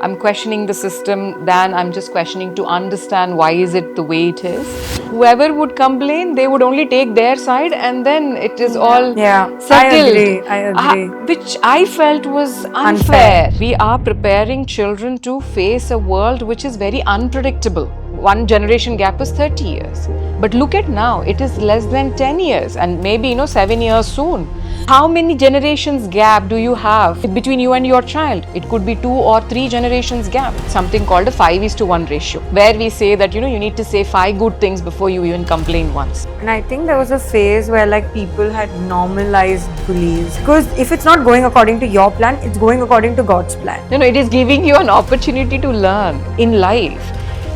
I'm questioning the system than I'm just questioning to understand why is it the way it is. Whoever would complain, they would only take their side and then it is all Yeah, settled. I agree. Which I felt was unfair. We are preparing children to face a world which is very unpredictable. One generation gap is 30 years. But look at now, it is less than 10 years and maybe 7 years soon. How many generations gap do you have between you and your child? It could be 2 or 3 generations gap. Something called a 5:1 ratio, where we say that you need to say 5 good things before you even complain once. And I think there was a phase where like people had normalized bullies because if it's not going according to your plan, it's going according to God's plan. It is giving you an opportunity to learn in life.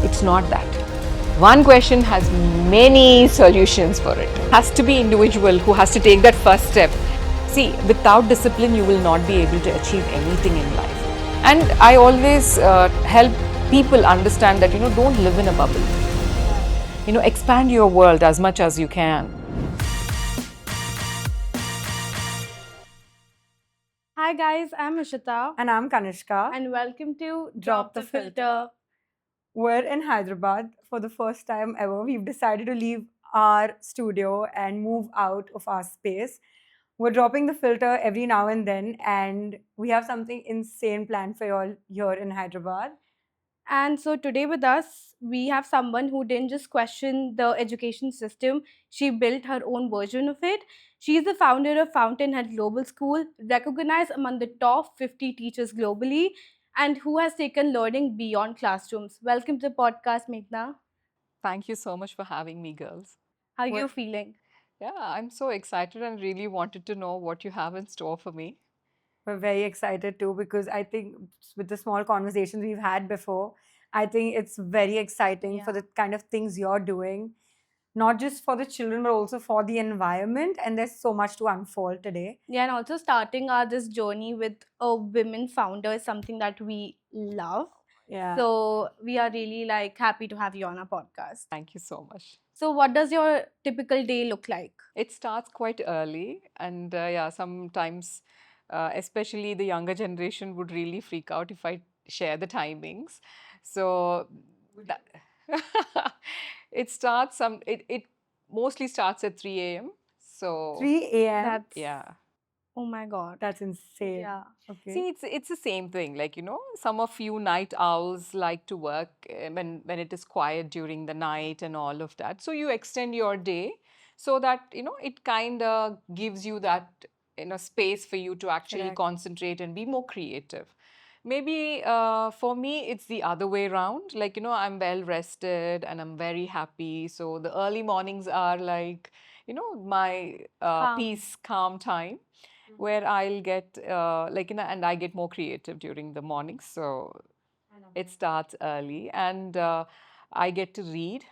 It's not that. One question has many solutions for it. Has to be individual who has to take that first step. See, without discipline, you will not be able to achieve anything in life. And I always help people understand that don't live in a bubble. Expand your world as much as you can. Hi guys, I'm Ishita And I'm Kanishka. and welcome to Drop the Filter. We're in Hyderabad for the first time ever. We've decided to leave our studio and move out of our space. We're dropping the filter every now and then, and we have something insane planned for you all here in Hyderabad. And so today with us, we have someone who didn't just question the education system, she built her own version of it. She is the founder of Fountainhead Global School, recognized among the top 50 teachers globally, and who has taken learning beyond classrooms. Welcome to the podcast, Meghna. Thank you so much for having me, girls. How are you Well- feeling? Yeah, I'm so excited and really wanted to know what you have in store for me. We're very excited too because I think with the small conversations we've had before, I think it's very exciting for Yeah. the kind of things you're doing, not just for the children, but also for the environment. And there's so much to unfold today. Yeah, and also starting our this journey with a women founder is something that we love. Yeah. So we are really like happy to have you on our podcast. Thank you so much. So what does your typical day look like? It starts quite early, and yeah, sometimes, especially the younger generation, would really freak out if I share the timings. So that it starts it mostly starts at 3 a.m. So 3 a.m. That's yeah. oh my god. That's insane. Yeah. Okay. See, it's the same thing. Like, some of you night owls like to work when it is quiet during the night and all of that. So you extend your day so that, it kind of gives you that, space for you to actually Correct. concentrate and be more creative. Maybe for me, it's the other way around. Like, I'm well rested and I'm very happy. So the early mornings are like, my Calm. peace, calm time where I'll get and I get more creative during the mornings. So it starts early, and I get to read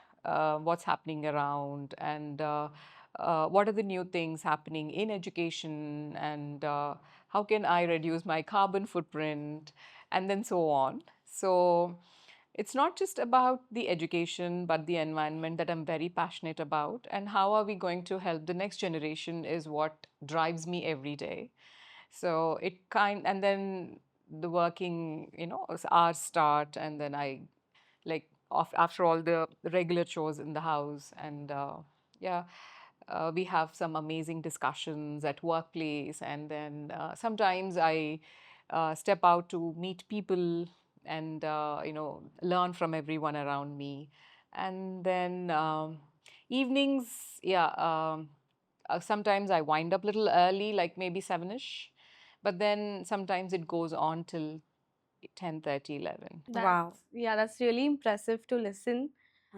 what's happening around and what are the new things happening in education and how can I reduce my carbon footprint and then so on. So it's not just about the education, but the environment that I'm very passionate about. And how are we going to help the next generation is what drives me every day. So and then the working, hours start, and then I like after all the regular chores in the house, and yeah, we have some amazing discussions at workplace, and then sometimes I step out to meet people and learn from everyone around me, and then evenings, yeah. Sometimes I wind up a little early, like maybe 7ish, but then sometimes it goes on till 10:30, 11. Wow. Yeah, that's really impressive to listen.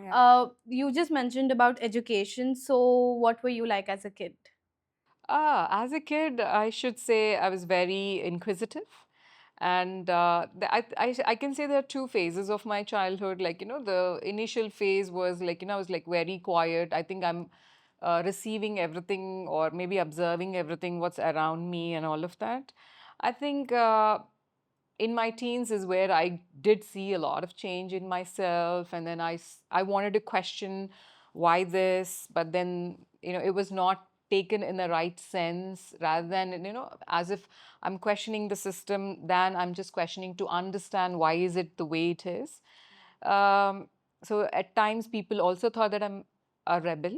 Yeah. You just mentioned about education. So what were you like as a kid? As a kid, I should say I was very inquisitive. And I can say there are two phases of my childhood. Like, the initial phase was like, I was like very quiet. I think I'm receiving everything or maybe observing everything what's around me and all of that. I think in my teens is where I did see a lot of change in myself. And then I wanted to question why this, but then, it was not taken in the right sense, rather than, as if I'm questioning the system, than I'm just questioning to understand why is it the way it is. Um, so at times people also thought that I'm a rebel.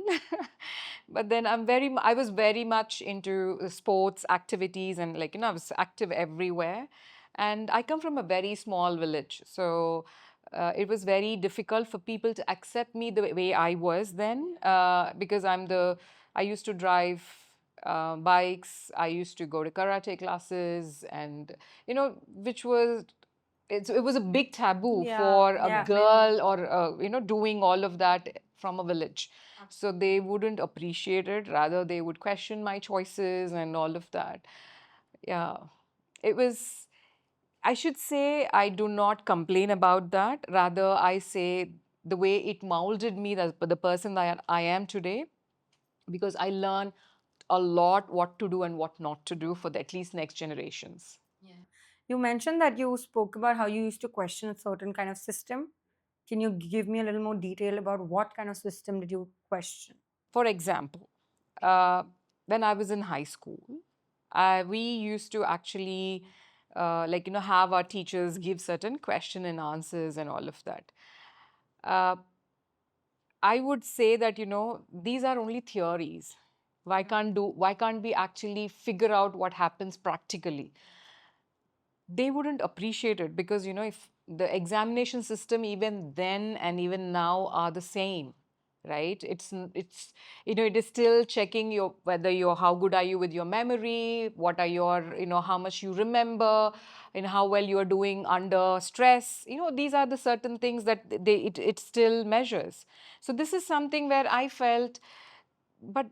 But then I was very much into sports activities, and I was active everywhere. And I come from a very small village, so it was very difficult for people to accept me the way I was then, because I used to drive bikes, I used to go to karate classes, and which was it was a big taboo Yeah, for a yeah. girl, or doing all of that from a village. So they wouldn't appreciate it, rather they would question my choices and all of that. Yeah, it was, I should say, I do not complain about that. Rather, I say the way it molded me, the person that I am today, because I learned a lot what to do and what not to do for the at least next generations. You mentioned that you spoke about how you used to question a certain kind of system. Can you give me a little more detail about what kind of system did you question? For example, when I was in high school, we used to actually, have our teachers give certain question and answers and all of that. Uh, I would say that, these are only theories. Why can't we actually figure out what happens practically? They wouldn't appreciate it, because, if the examination system even then and even now are the same, right? It's it is still checking your whether you're how good are you with your memory, what are your, how much you remember, and how well you are doing under stress. These are the certain things that it still measures. So this is something where I felt, but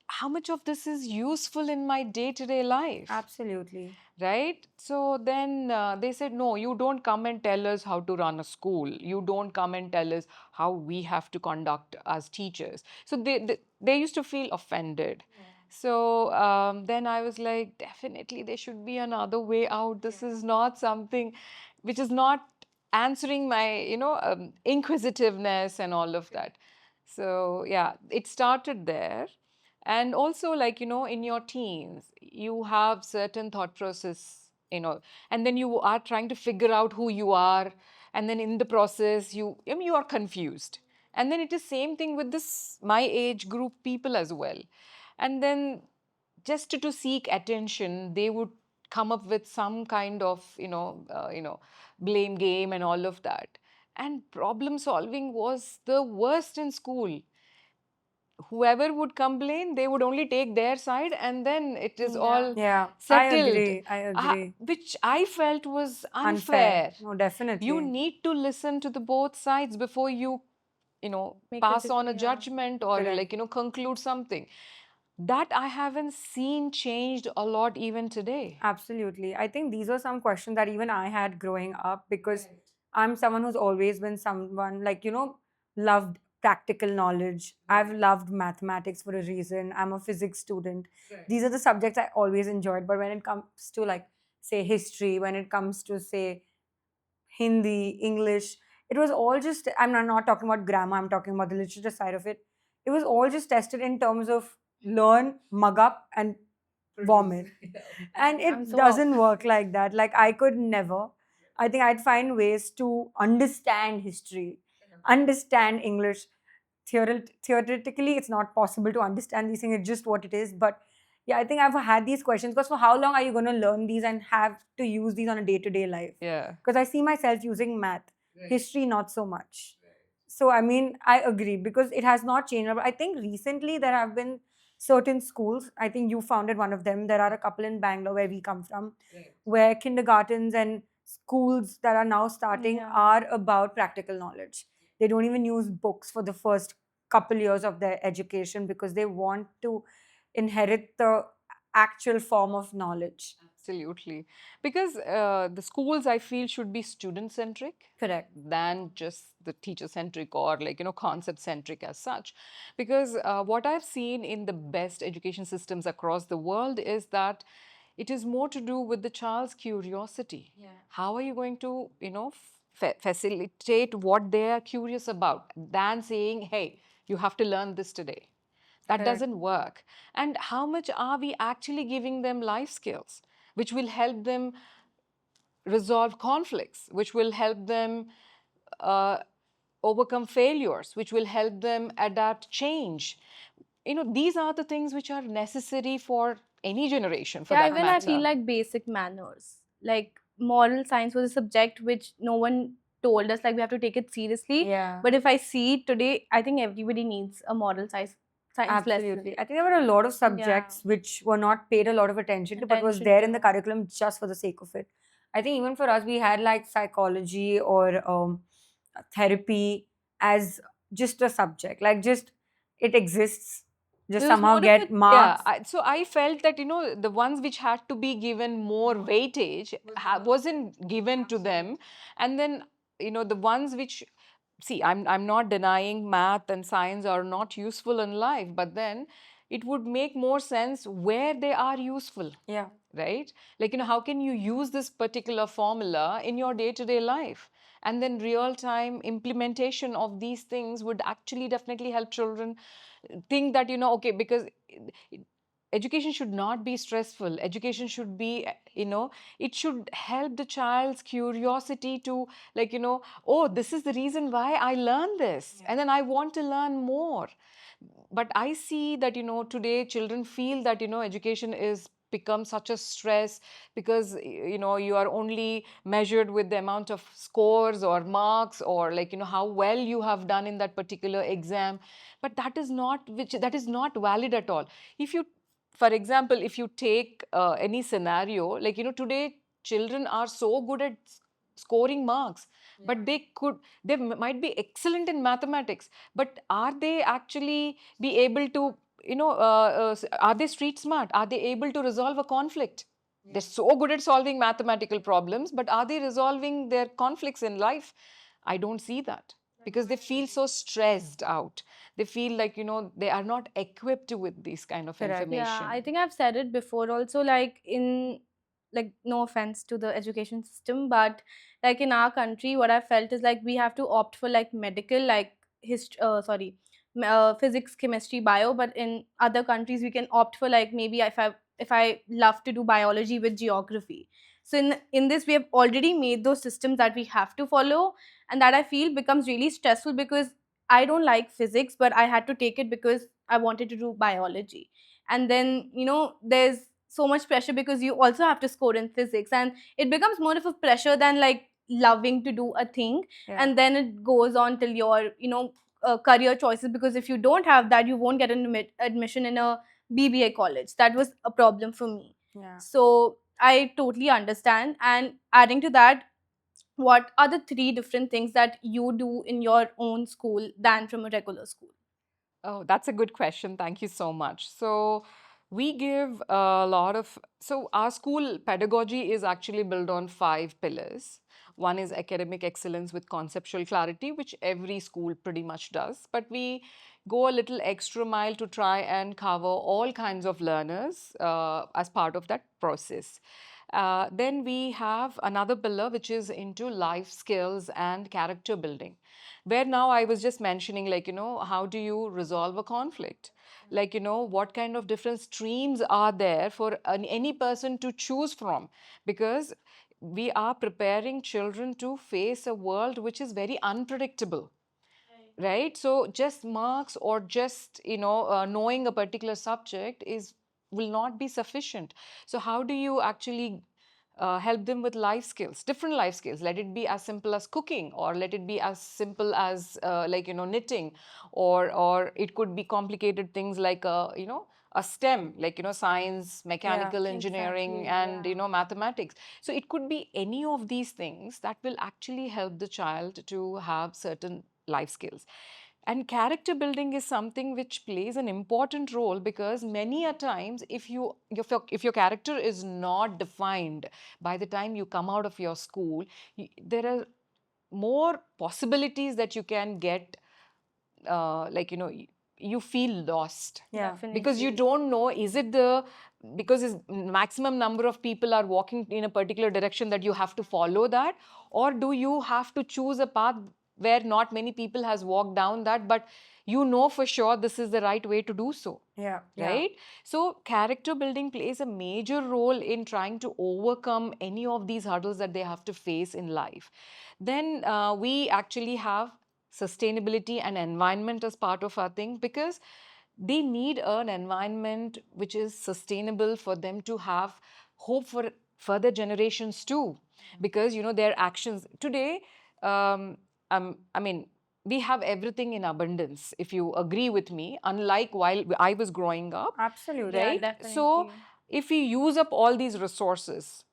how much of this is useful in my day-to-day life? Absolutely. Right? So then they said, no, you don't come and tell us how to run a school. You don't come and tell us how we have to conduct as teachers. So they used to feel offended. So then I was like, definitely there should be another way out. This is not something which is not answering my, inquisitiveness and all of that. So yeah, it started there. And also, in your teens, you have certain thought process, and then you are trying to figure out who you are. And then in the process, you are confused. And then it is same thing with this, my age group people as well. And then just to seek attention, they would come up with some kind of, blame game and all of that. And problem solving was the worst in school. Whoever would complain, they would only take their side, and then it is all Yeah, settled. I agree. Which I felt was Unfair. unfair. No, definitely. You need to listen to the both sides before you, Make a pass on a yeah. judgment, or Correct. conclude something. That I haven't seen changed a lot even today. Absolutely. I think these are some questions that even I had growing up, because I'm someone who's always been someone like, loved practical knowledge. I've loved mathematics for a reason. I'm a physics student. These are the subjects I always enjoyed. But when it comes to, like, say, history, when it comes to, say, Hindi, English, it was all just, I'm not talking about grammar, I'm talking about the literature side of it. It was all just tested in terms of learn, mug up, and vomit. And I'm it so doesn't work like that. Like, I could never. I think I'd find ways to understand history, understand English. Theoretically, it's not possible to understand these things. It's just what it is. But yeah, I think I've had these questions, because for how long are you going to learn these and have to use these on a day-to-day life? Yeah. Because I see myself using math, history not so much. So I mean, I agree, because it has not changed. But I think recently there have been certain schools. I think you founded one of them. There are a couple in Bangalore where we come from, where kindergartens and schools that are now starting Yeah. are about practical knowledge. They don't even use books for the first couple years of their education, because they want to inherit the actual form of knowledge. Absolutely. Because the schools, I feel, should be student centric Correct. than just the teacher centric, or concept centric as such. Because what I've seen in the best education systems across the world is that it is more to do with the child's curiosity. How are you going to, facilitate what they are curious about, than saying, hey, you have to learn this today. That Correct. doesn't work. And how much are we actually giving them life skills, which will help them resolve conflicts, which will help them uh, overcome failures, which will help them adapt change? These are the things which are necessary for any generation, for Yeah, that even I feel matter. like basic manners, like moral science was a subject which no one told us like we have to take it seriously. Yeah. But if I see today, I think everybody needs a moral science lesson. Absolutely. I think there were a lot of subjects which were not paid a lot of attention to, but was Attention there in the to. curriculum just for the sake of it. I think even for us, we had like psychology or therapy as just a subject, like just it exists, just There was somehow more of get a marks. So I felt that the ones which had to be given more weightage wasn't given to them, and then the ones which, see, I'm not denying math and science are not useful in life, but then it would make more sense where they are useful, Yeah. right? Like, how can you use this particular formula in your day-to-day life? And then real-time implementation of these things would actually definitely help children think that, okay, because education should not be stressful. Education should be, it should help the child's curiosity to, like, oh, this is the reason why I learned this, and then I want to learn more. But I see that, today children feel that, education is become such a stress, because you are only measured with the amount of scores or marks, or like how well you have done in that particular exam. But that is not valid at all. If you, for example, if you take any scenario, like today children are so good at scoring marks, but they might be excellent in mathematics, but are they actually be able to, are they street smart? Are they able to resolve a conflict? They're so good at solving mathematical problems, but are they resolving their conflicts in life? I don't see that, because they feel so stressed out. They feel like, they are not equipped with this kind of Correct. Yeah, I information. think I've said it before also, like in, like, no offense to the education system, but like in our country what I felt is like we have to opt for like medical, like physics, chemistry, bio, but in other countries we can opt for like maybe if I love to do biology with geography. So in this we have already made those systems that we have to follow, and that I feel becomes really stressful because I don't like physics, but I had to take it because I wanted to do biology. And then, there's so much pressure because you also have to score in physics, and it becomes more of a pressure than like loving to do a thing. Yeah. And then it goes on till your, career choices, because if you don't have that, you won't get an admission in a BBA college. That was a problem for me. Yeah. So I totally understand. And adding to that, what are the three different things that you do in your own school than from a regular school? Oh, that's a good question. Thank you so much. So, we give a lot of, so our school pedagogy is actually built on 5 pillars. One is academic excellence with conceptual clarity, which every school pretty much does. But we go a little extra mile to try and cover all kinds of learners as part of that process. Then we have another pillar which is into life skills and character building, where now I was just mentioning, like, how do you resolve a conflict? Like, what kind of different streams are there for any person to choose from? Because we are preparing children to face a world which is very unpredictable, right? So just marks or just knowing a particular subject is will not be sufficient. So how do you actually help them with life skills, different life skills? Let it be as simple as cooking, or let it be as simple as like knitting, or it could be complicated things like a STEM, like science, mechanical engineering, Exactly, and yeah. mathematics. So it could be any of these things that will actually help the child to have certain life skills. And character building is something which plays an important role, because many a times if your character is not defined by the time you come out of your school, there are more possibilities that you can get, like you feel lost, Yeah. because you Definitely. don't know, is it the, because is maximum number of people are walking in a particular direction that you have to follow that, or do you have to choose a path where not many people has walked down that, but you know for sure this is the right way to do so. Yeah. Right? So character building plays a major role in trying to overcome any of these hurdles that they have to face in life. Then we actually have sustainability and environment as part of our thing, because they need an environment which is sustainable for them to have hope for further generations too, because their actions today, I mean, we have everything in abundance, if you agree with me, unlike while I was growing up. Absolutely. Yeah, Right? So definitely. if we use up all these resources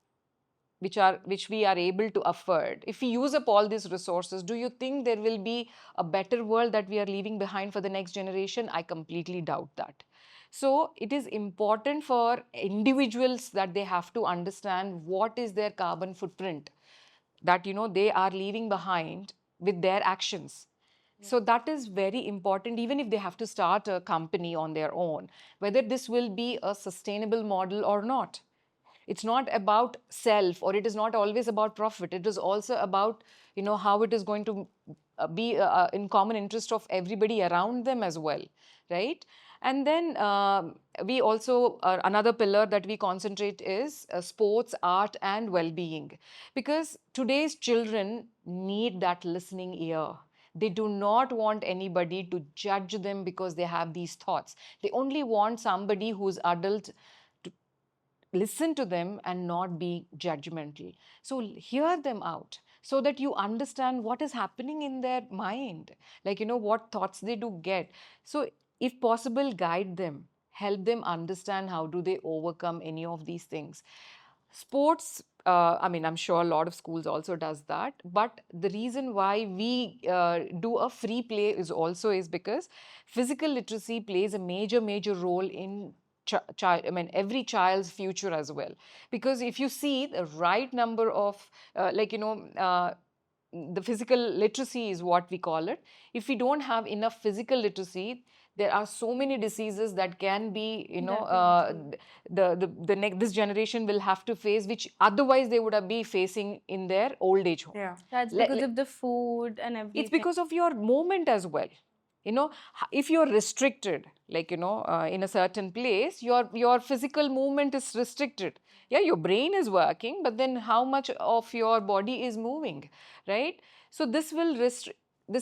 which we are able to afford, if we use up all these resources, do you think there will be a better world that we are leaving behind for the next generation? I completely doubt that. So it is important for individuals that they have to understand what is their carbon footprint that they are leaving behind with their actions. So that is very important, even if they have to start a company on their own, whether this will be a sustainable model or not. It's not about self, or it is not always about profit. It is also about how it is going to be in common interest of everybody around them as well, right? And then we also another pillar that we concentrate is sports, art, and well-being, because today's children need that listening ear. They do not want anybody to judge them because they have these thoughts. They only want somebody who's adult to listen to them and not be judgmental. So hear them out so that you understand what is happening in their mind, like, what thoughts they do get. So, if possible, guide them, help them understand how do they overcome any of these things. Sports, I mean, I'm sure a lot of schools also does that, but the reason why we do a free play is because physical literacy plays a major role in child, I mean, every child's future as well. Because if you see the right number of, the physical literacy is what we call it. If we don't have enough physical literacy, there are so many diseases that can be, Definitely. this generation will have to face, which otherwise they would have be facing in their old age home. Yeah. That's Le- because le- of the food and it's everything. because of your movement as well. If you're restricted, like, in a certain place, your physical movement is restricted. Yeah, your brain is working, but then how much of your body is moving, right? So this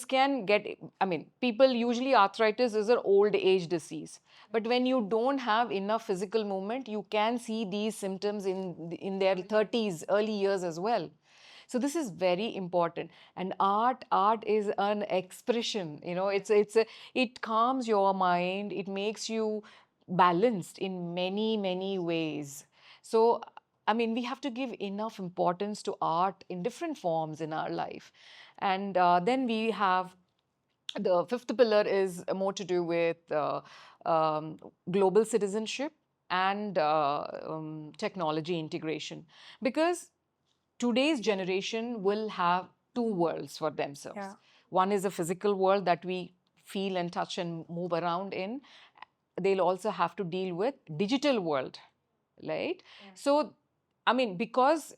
can get, I mean, people usually, arthritis is an old age disease, but when you don't have enough physical movement, you can see these symptoms in their 30s, early years as well. So this is very important. And art is an expression, it calms your mind, it makes you balanced in many ways. So I mean, we have to give enough importance to art in different forms in our life. And then we have the fifth pillar is more to do with global citizenship and technology integration, because today's generation will have two worlds for themselves. Yeah. One is a physical world that we feel and touch and move around in. They'll also have to deal with digital world, right? So, I mean, because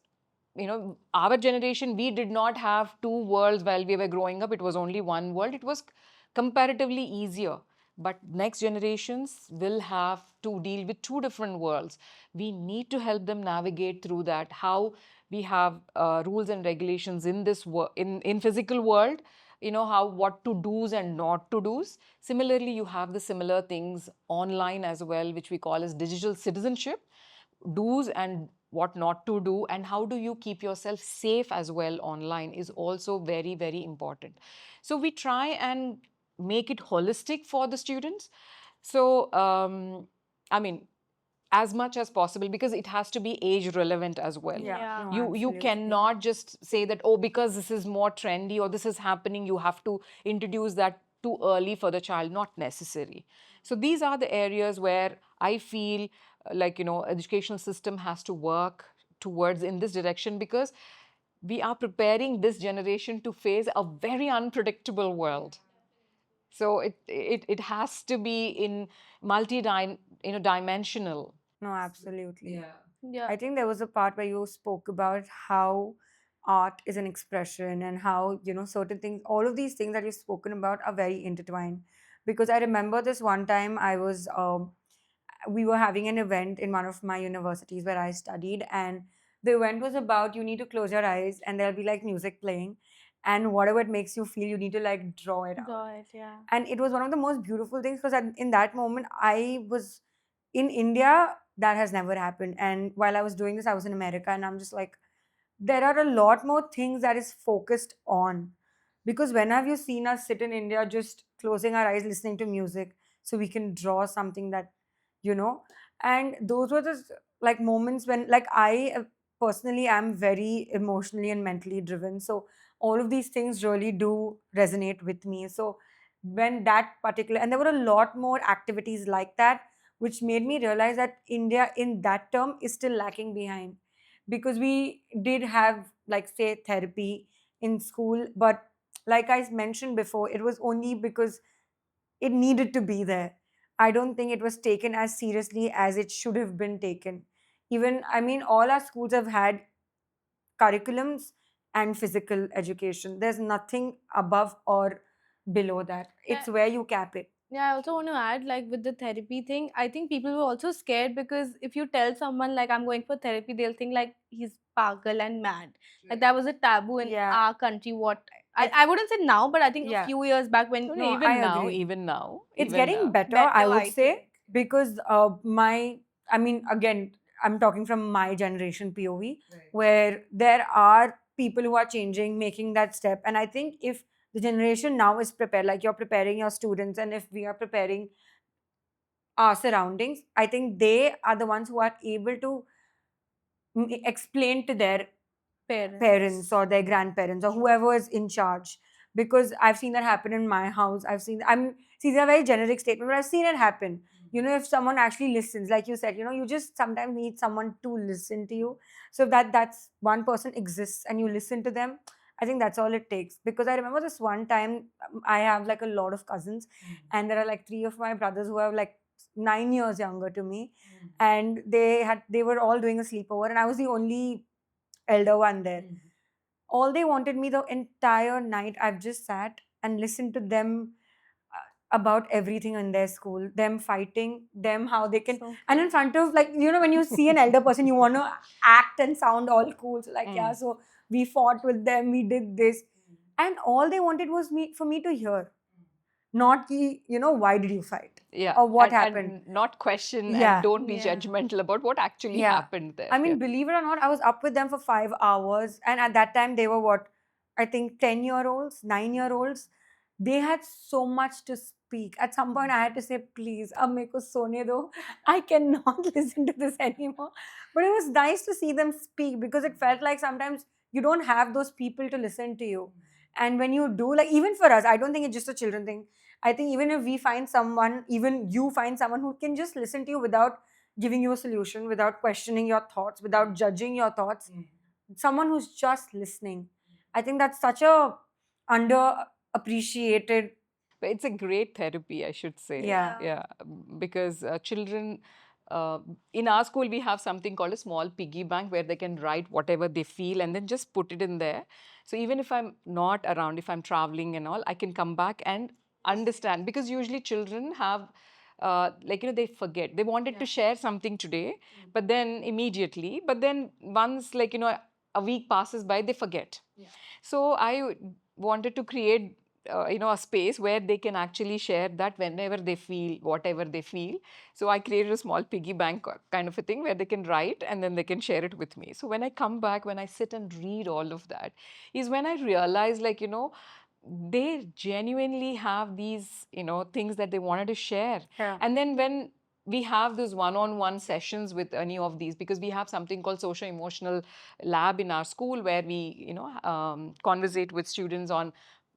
our generation, we did not have two worlds while we were growing up. It was only one world. It was comparatively easier. But next generations will have to deal with two different worlds. We need to help them navigate through that. How we have rules and regulations in this in physical world. How, what to do's and not to do's. Similarly, you have the similar things online as well, which we call as digital citizenship, do's and what not to do, and how do you keep yourself safe as well online is also very important. So we try and make it holistic for the students. So I mean, as much as possible, because it has to be age relevant as well. Yeah. Yeah. No, You absolutely. cannot just say that, oh, because this is more trendy or this is happening, you have to introduce that too early for the child. Not necessary. So these are the areas where I feel like, educational system has to work towards in this direction, because we are preparing this generation to face a very unpredictable world. So it has to be in dimensional. No, absolutely. Yeah. I think there was a part where you spoke about how art is an expression and how, certain things, all of these things that you've spoken about are very intertwined. Because I remember this one time we were having an event in one of my universities where I studied, and the event was about you need to close your eyes and there'll be like music playing, and whatever it makes you feel, you need to like draw it out. Draw it, yeah. And it was one of the most beautiful things because in that moment I was in India. That has never happened. And while I was doing this, I was in America, and I'm just like, there are a lot more things that is focused on. Because when have you seen us sit in India just closing our eyes, listening to music so we can draw something that, you know? And those were just like moments when, like, I personally am very emotionally and mentally driven. So all of these things really do resonate with me. So when that particular, and there were a lot more activities like that, which made me realize that India in that term is still lacking behind, because we did have, like, say, therapy in school, but like I mentioned before, it was only because it needed to be there. I don't think it was taken as seriously as it should have been taken. Even, I mean, all our schools have had curriculums and physical education. There's nothing above or below that. It's where you cap it. Yeah, I also want to add, like, with the therapy thing, I think people were also scared because if you tell someone like I'm going for therapy, they'll think like he's pagal and mad. Like that was a taboo in Yeah. our country. I wouldn't say now, but I think Yeah. a few years back when No, No, even I now, agree. even now, It's even getting now. better, I better, would I say, think. because I mean, again, I'm talking from my generation POV, where there are people who are changing, making that step. And I think if the generation now is prepared, like you're preparing your students, and if we are preparing our surroundings, I think they are the ones who are able to explain to their parents or their grandparents or whoever is in charge. Because I've seen that happen in my house. I'm see, these are very generic statement, but I've seen it happen. If someone actually listens, like you said, you just sometimes need someone to listen to you. So that's one person exists and you listen to them. I think that's all it takes. Because I remember this one time, I have like a lot of cousins, and there are like three of my brothers who are like 9 years younger to me, and they were all doing a sleepover, and I was the only elder one there. All they wanted me the entire night, I've just sat and listened to them about everything in their school, them fighting, them how they can, So and in front of, like, when you see an elder person, you want to act and sound all cool. So like, yeah, Mm. so we fought with them, we did this, and all they wanted was for me to hear, not why did you fight Yeah, or what and happened. not question and Yeah. don't be Yeah. judgmental about what actually Yeah. happened there. I mean, Yeah. believe it or not, I was up with them for 5 hours. And at that time, they were what? I think 10-year-olds, 9-year-olds. They had so much to speak. At some point, I had to say, please, ab meko sone do. I cannot listen to this anymore. But it was nice to see them speak, because it felt like sometimes you don't have those people to listen to you. And when you do, like, even for us, I don't think it's just a children thing. I think even if we find someone, even you find someone who can just listen to you without giving you a solution, without questioning your thoughts, without judging your thoughts, someone who's just listening. I think that's such a underappreciated. But it's a great therapy, I should say. Yeah. Yeah, because children, in our school, we have something called a small piggy bank where they can write whatever they feel and then just put it in there. So even if I'm not around, if I'm traveling and all, I can come back and understand. Because usually children have, like, they forget. They wanted to share something today, but then immediately, but then once, like, a week passes by, they forget. So I wanted to create a space where they can actually share that whenever they feel whatever they feel. So I created a small piggy bank kind of a thing where they can write and then they can share it with me. So when I come back, when I sit and read all of that, is when I realize, like, they genuinely have these things that they wanted to share. Yeah. And then when we have those one-on-one sessions with any of these, because we have something called social emotional lab in our school where we conversate with students on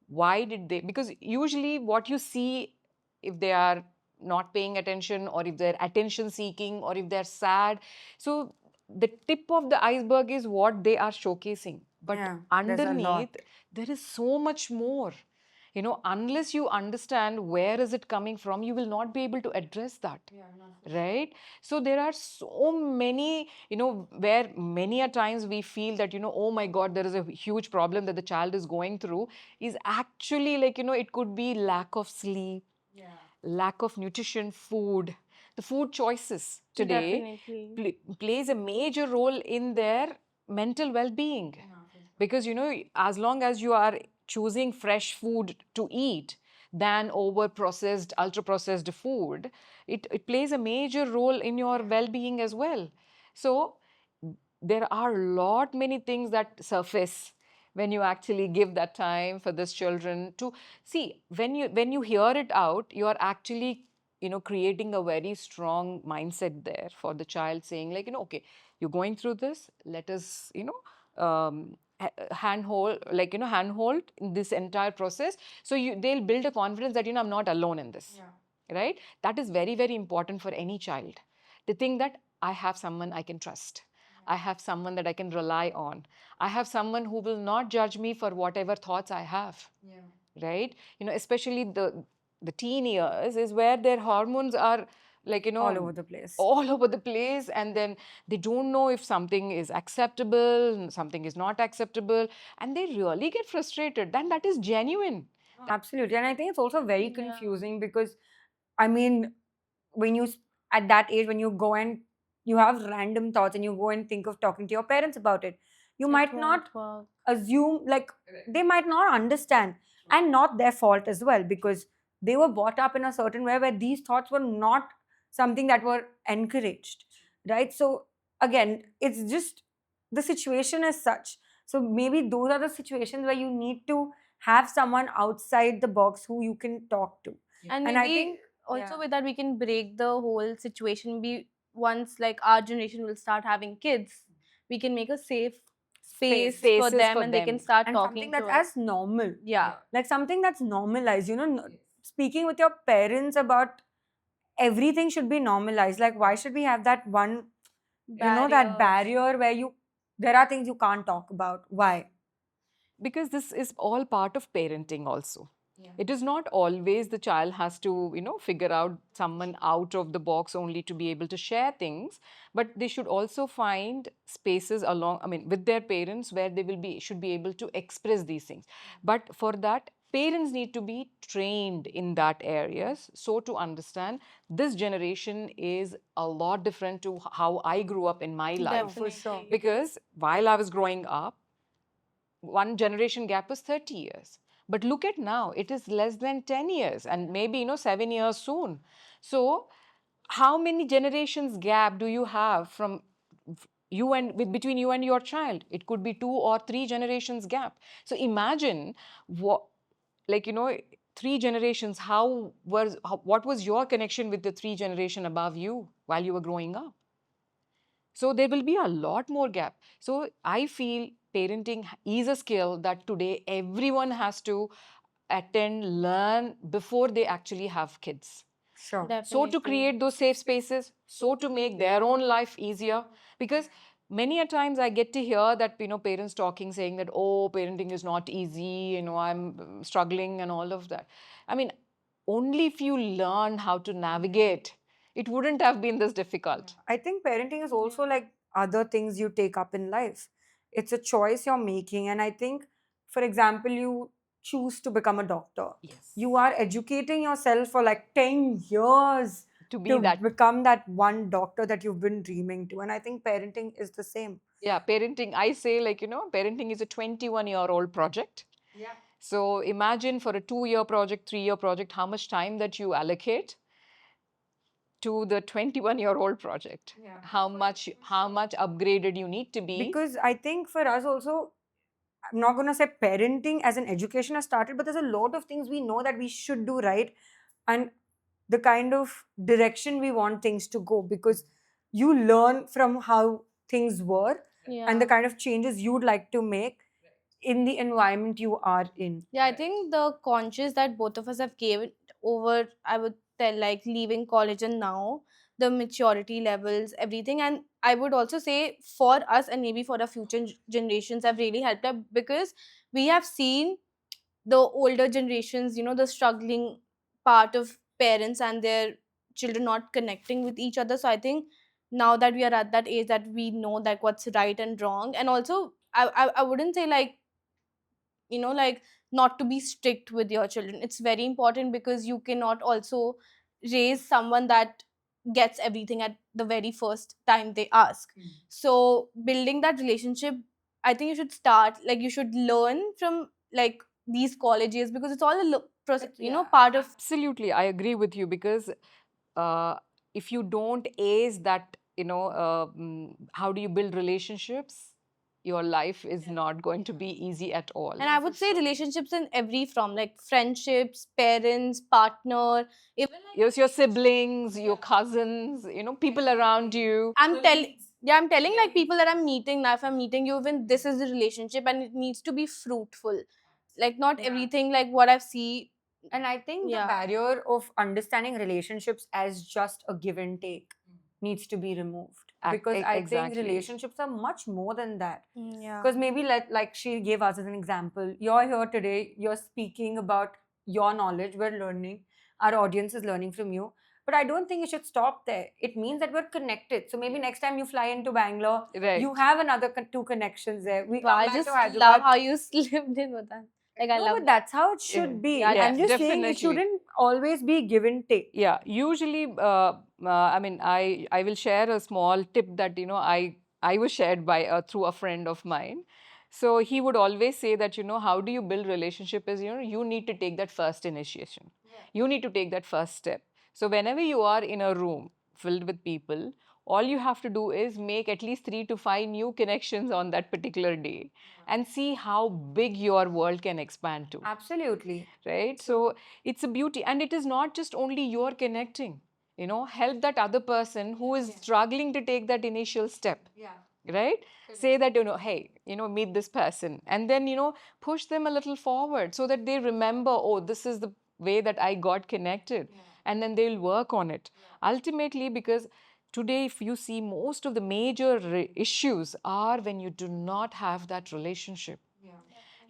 why did they, because usually what you see, if they are not paying attention or if they're attention seeking or if they're sad, so the tip of the iceberg is what they are showcasing, but Yeah, there's a lot. underneath there is so much more. unless you understand where is it coming from, you will not be able to address that. Right? So there are so many, where many a times we feel that, oh my God, there is a huge problem that the child is going through, is actually like, it could be lack of sleep, lack of nutrition, food. The food choices today Definitely. plays a major role in their mental well-being. Because, as long as you are choosing fresh food to eat than over processed, ultra processed food, it plays a major role in your well-being as well. So there are a lot many things that surface when you actually give that time for this children to see. When you hear it out, you are actually creating a very strong mindset there for the child, saying like, okay, you're going through this, let us handhold, like handhold in this entire process. So they'll build a confidence that I'm not alone in this. Right? That is very, very important for any child, to think that I have someone I can trust. I have someone that I can rely on. I have someone who will not judge me for whatever thoughts I have. Right? Especially the teen years is where their hormones are like, All over the place. all over the place, and then they don't know if something is acceptable, something is not acceptable, and they really get frustrated. Then that is genuine. Absolutely. And I think it's also very Yeah. confusing because, I mean, when at that age, when you go and you have random thoughts and you go and think of talking to your parents about it, you might not work. assume, like, they might not understand, and not their fault as well, because they were brought up in a certain way where these thoughts were not something that were encouraged, right? So again, it's just the situation is such. So maybe those are the situations where you need to have someone outside the box who you can talk to. And And I maybe think also with that we can break the whole situation. We once like our generation will start having kids, we can make a safe space for Spaces them for and they can them. start and talking something to that's us. as normal, Yeah. like something that's normalized, speaking with your parents about everything should be normalized. Like, why should we have that one, that barrier where there are things you can't talk about? Why? Because this is all part of parenting also. It is not always the child has to, figure out someone out of the box only to be able to share things, but they should also find spaces along, I mean, with their parents where they should be able to express these things. But for that, parents need to be trained in that areas, so to understand this generation is a lot different to how I grew up in my life. For sure. Because while I was growing up, one generation gap was 30 years. But look at now, it is less than 10 years and maybe, 7 years soon. So, how many generations gap do you have from between you and your child? It could be 2 or 3 generations gap. So, imagine what, like, 3 generations, what was your connection with the 3 generation above you while you were growing up? So there will be a lot more gap. So I feel parenting is a skill that today everyone has to attend, learn before they actually have kids. Sure. So to create those safe spaces, so to make their own life easier. Because many a times I get to hear that, parents talking, saying that, oh, parenting is not easy, I'm struggling and all of that. I mean, only if you learn how to navigate, it wouldn't have been this difficult. I think parenting is also like other things you take up in life. It's a choice you're making. And I think, for example, you choose to become a doctor. Yes. You are educating yourself for like 10 years To be to that. become that one doctor that you've been dreaming to. And I think parenting is the same. Yeah, parenting, I say, like, parenting is a 21-year-old project. Yeah. So imagine for a 2-year project, 3-year project, how much time that you allocate to the 21-year-old project. Yeah. How much upgraded you need to be. Because I think for us also, I'm not going to say parenting as an education has started, but there's a lot of things we know that we should do right, and the kind of direction we want things to go, because you learn from how things were and the kind of changes you'd like to make in the environment you are in. Yeah, I think the conscious that both of us have given over, I would tell, like leaving college and now, the maturity levels, everything. And I would also say for us and maybe for the future generations have really helped us because we have seen the older generations, the struggling part of parents and their children not connecting with each other. So I think now that we are at that age that we know that what's right and wrong, and also I wouldn't say like like not to be strict with your children. It's very important because you cannot also raise someone that gets everything at the very first time they ask. So building that relationship, I think you should start, like you should learn from like these colleges, because it's all a process, part of. Absolutely, I agree with you because uh, if you don't ace that, how do you build relationships? Your life is not going to be easy at all. And I would say relationships in every form, like friendships, parents, partner, even like Your siblings, your cousins, people around you. I'm telling like people that I'm meeting now, if I'm meeting you, even this is the relationship and it needs to be fruitful. Like not everything like what I've seen. And I think the Yeah. barrier of understanding relationships as just a give and take needs to be removed. Because I think Exactly. relationships are much more than that. Yeah. Because maybe like she gave us as an example, you're here today, you're speaking about your knowledge, we're learning, our audience is learning from you. But I don't think it should stop there. It means that we're connected. So maybe next time you fly into Bangalore, Right. you have another two connections there. We Wow, come I back just to Hyderabad. love how you lived in with that. Like I No, love but that. that's how it should be. Yeah, I'm just saying definitely. it shouldn't always be give and take. Yeah, usually, I mean, I will share a small tip that I was shared by through a friend of mine. So he would always say that how do you build relationship is you need to take that first initiation. You need to take that first step. So whenever you are in a room filled with people, all you have to do is make at least 3 to 5 new connections on that particular day and see how big your world can expand to. Absolutely. Right? So it's a beauty, and it is not just only you're connecting. Help that other person who is struggling to take that initial step. Right? Say that, hey, meet this person, and then, push them a little forward so that they remember, oh, this is the way that I got connected, and then they'll work on it. Ultimately, because today, if you see, most of the major issues are when you do not have that relationship.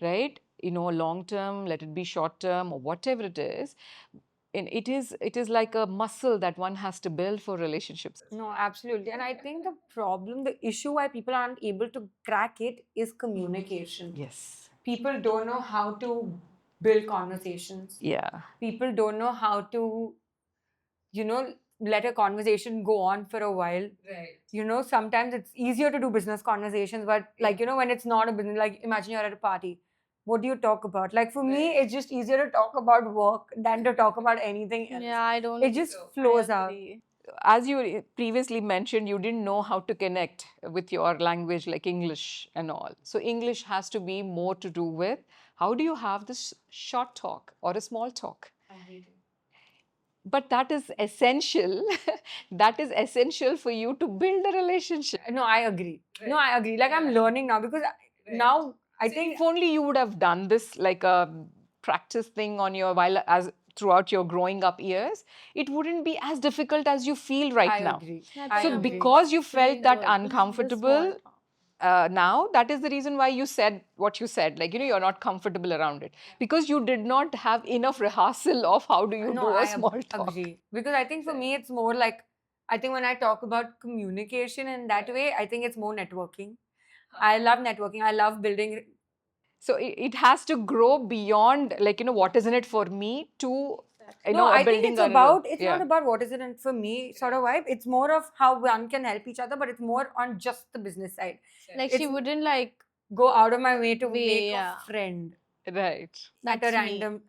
Right? Long term, let it be short term, or whatever it is. And it is like a muscle that one has to build for relationships. No, absolutely. And I think the issue why people aren't able to crack it is communication. Yes. People don't know how to build conversations. Yeah. People don't know how to, let a conversation go on for a while. Right. Sometimes it's easier to do business conversations, but like, when it's not a business, like imagine you're at a party. What do you talk about? Like for me, Right. it's just easier to talk about work than to talk about anything else. Yeah, I don't. It just So, flows out. As you previously mentioned, you didn't know how to connect with your language like English and all. So English has to be more to do with how do you have this short talk or a small talk. I hate it. But that is essential. That is essential for you to build a relationship. No, I agree. No, Right. I agree. Like I'm Yeah. learning now because Right. now I See, think If only you would have done this like a practice thing on your while as throughout your growing up years, it wouldn't be as difficult as you feel right I now. agree. That's I So agree. because you felt Pretty that good. uncomfortable now, that is the reason why you said what you said. Like, you're not comfortable around it because you did not have enough rehearsal of how do you No, do a I small talk. agree. Because I think for me, it's more like, I think when I talk about communication in that way, I think it's more networking. I love networking. I love building. So it has to grow beyond like, what is in it for me to, No, I think building it's a about, it's yeah. not about what is it in for me sort of vibe. It's more of how one can help each other, but it's more on just the business side. Like she It's- wouldn't like. Go out of my way to Way, make yeah. a friend Right. at a That's me. random.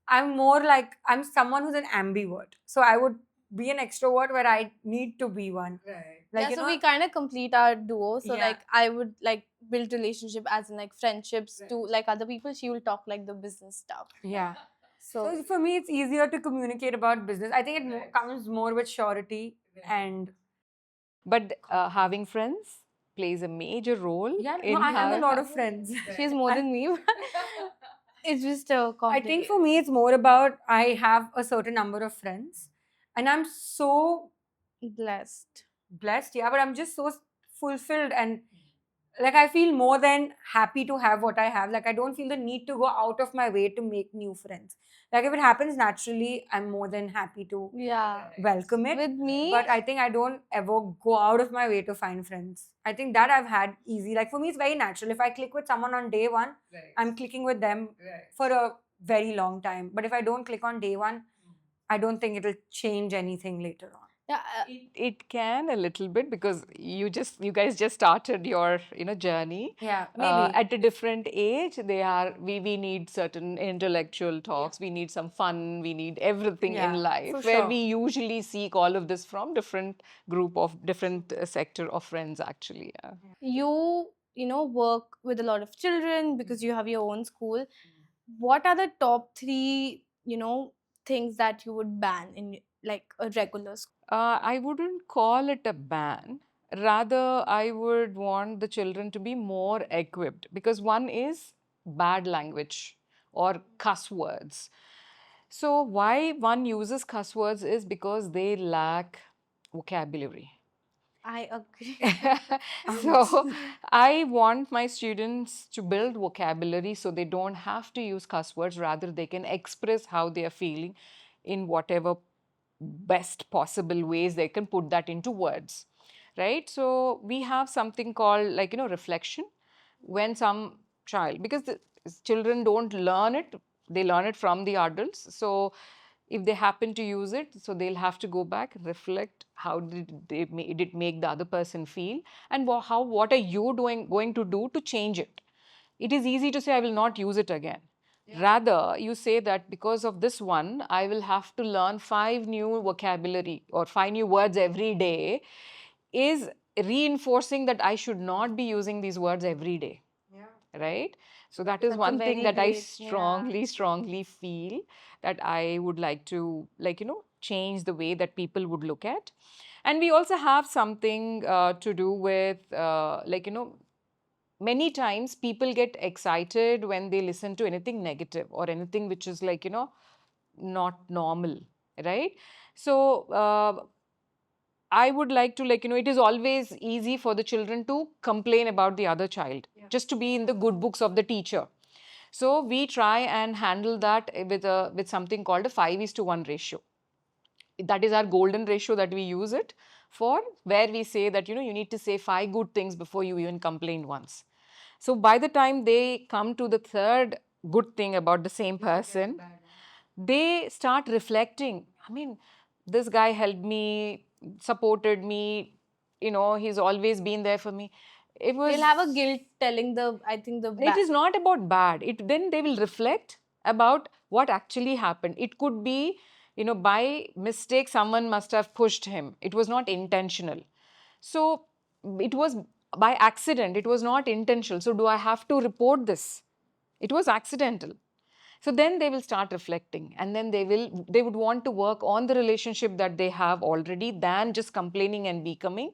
I'm more like, I'm someone who's an ambivert. So I would be an extrovert where I need to be one. Right. Like, Yeah, so we kind of complete our duo. So Yeah. like I would like build relationship as in like friendships Right. to like other people. She will talk like the business stuff. Yeah. So So for me, it's easier to communicate about business. I think it Right. comes more with surety Right. and But having friends plays a major role yeah. in No, I have a how- lot of friends. she's more than me. It's just a I compliment. think for me, it's more about I have a certain number of friends, and I'm so Blessed. blessed. Yeah, but I'm just so fulfilled and like I feel more than happy to have what I have. Like I don't feel the need to go out of my way to make new friends. Like if it happens naturally, I'm more than happy to Yeah. welcome it. With me, But I think I don't ever go out of my way to find friends. I think that I've had easy. Like for me, it's very natural. If I click with someone on day one, I'm clicking with them for a very long time. But if I don't click on day one, I don't think it'll change anything later on. yeah, It can a little bit because you guys just started your journey. Yeah, maybe. At a different age, we need certain intellectual talks. We need some fun. We need everything Yeah, in life for where sure. we usually seek all of this from different sector of friends actually. Yeah. you know work with a lot of children because you have your own school. What are the top 3 things that you would ban in like a regular school? I wouldn't call it a ban. Rather, I would want the children to be more equipped because one is bad language or cuss words. So, why one uses cuss words is because they lack vocabulary. I agree. So, I want my students to build vocabulary so they don't have to use cuss words, rather, they can express how they are feeling in whatever best possible ways they can put that into words, right? So we have something called like reflection when some child, because the children don't learn it, they learn it from the adults. So if they happen to use it, so they'll have to go back and reflect how did it make the other person feel, and what are you going to do to change it. It is easy to say I will not use it again. Rather, you say that because of this one, I will have to learn 5 new vocabulary or 5 new words every day, is reinforcing that I should not be using these words every day. Right? So that is That's one very thing that I great. Yeah. strongly feel that I would like to, change the way that people would look at. And we also have something to do with, many times people get excited when they listen to anything negative or anything which is not normal, right? So I would like to, it is always easy for the children to complain about the other child, just to be in the good books of the teacher. So we try and handle that with something called a 5:1 ratio. That is our golden ratio that we use it for, where we say that you need to say 5 good things before you even complain once. So by the time they come to the third good thing about the same person, they start reflecting. I mean, this guy helped me, supported me, he's always been there for me. It was, They'll have a guilt telling the, I think the it is not about bad. Then they will reflect about what actually happened. It could be, by mistake, someone must have pushed him. It was not intentional. So it was by accident. It was not intentional. So do I have to report this? It was accidental. So then they will start reflecting, and then they would want to work on the relationship that they have already than just complaining and becoming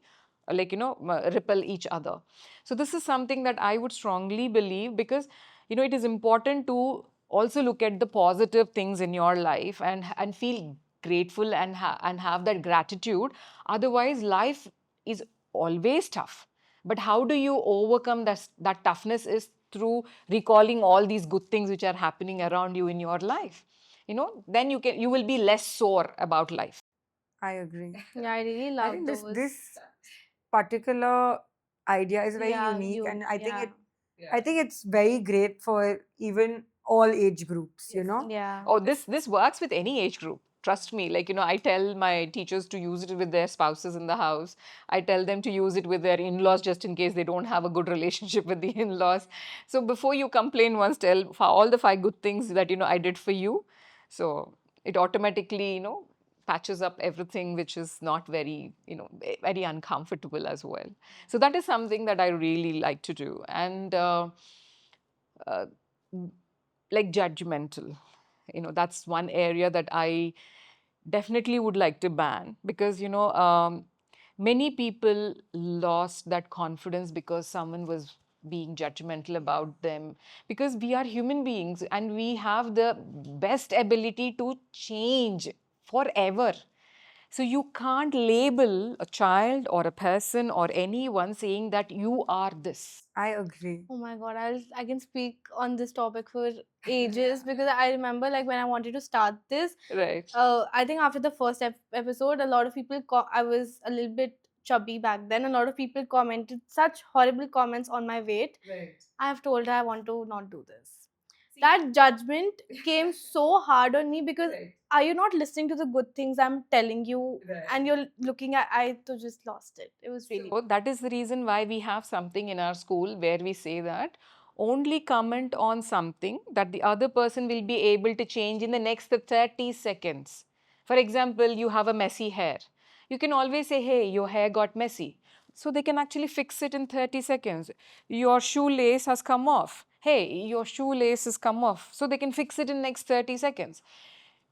repel each other. So this is something that I would strongly believe, because it is important to also look at the positive things in your life and feel grateful and have that gratitude. Otherwise life is always tough, but how do you overcome that toughness is through recalling all these good things which are happening around you in your life. Then you will be less sore about life. I agree. Yeah, I really I love think those. this particular idea is very Yeah, unique, you. and I think Yeah. I think it's very great for even all age groups. You know. Yeah. Oh, this works with any age group. Trust me. I tell my teachers to use it with their spouses in the house. I tell them to use it with their in-laws just in case they don't have a good relationship with the in-laws. So before you complain once, tell for all the 5 good things that I did for you. So it automatically patches up everything which is not very very uncomfortable as well. So that is something that I really like to do. And uh, like judgmental, that's one area that I definitely would like to ban, because many people lost that confidence because someone was being judgmental about them, because we are human beings and we have the best ability to change forever. So you can't label a child or a person or anyone saying that you are this. I agree. Oh my god, I can speak on this topic for ages because I remember like when I wanted to start this, Right. I think after the first episode, a lot of people I was a little bit chubby back then. A lot of people commented such horrible comments on my weight. Right. I have told her I want to not do this. That judgment came so hard on me because Right. are you not listening to the good things I'm telling you, Right. and you're looking at I to just lost it. It was really So that is the reason why we have something in our school where we say that only comment on something that the other person will be able to change in the next 30 seconds. For example, you have a messy hair. You can always say, hey, your hair got messy. So they can actually fix it in 30 seconds. Your shoelace has come off. Hey, your shoelace has come off. So they can fix it in next 30 seconds.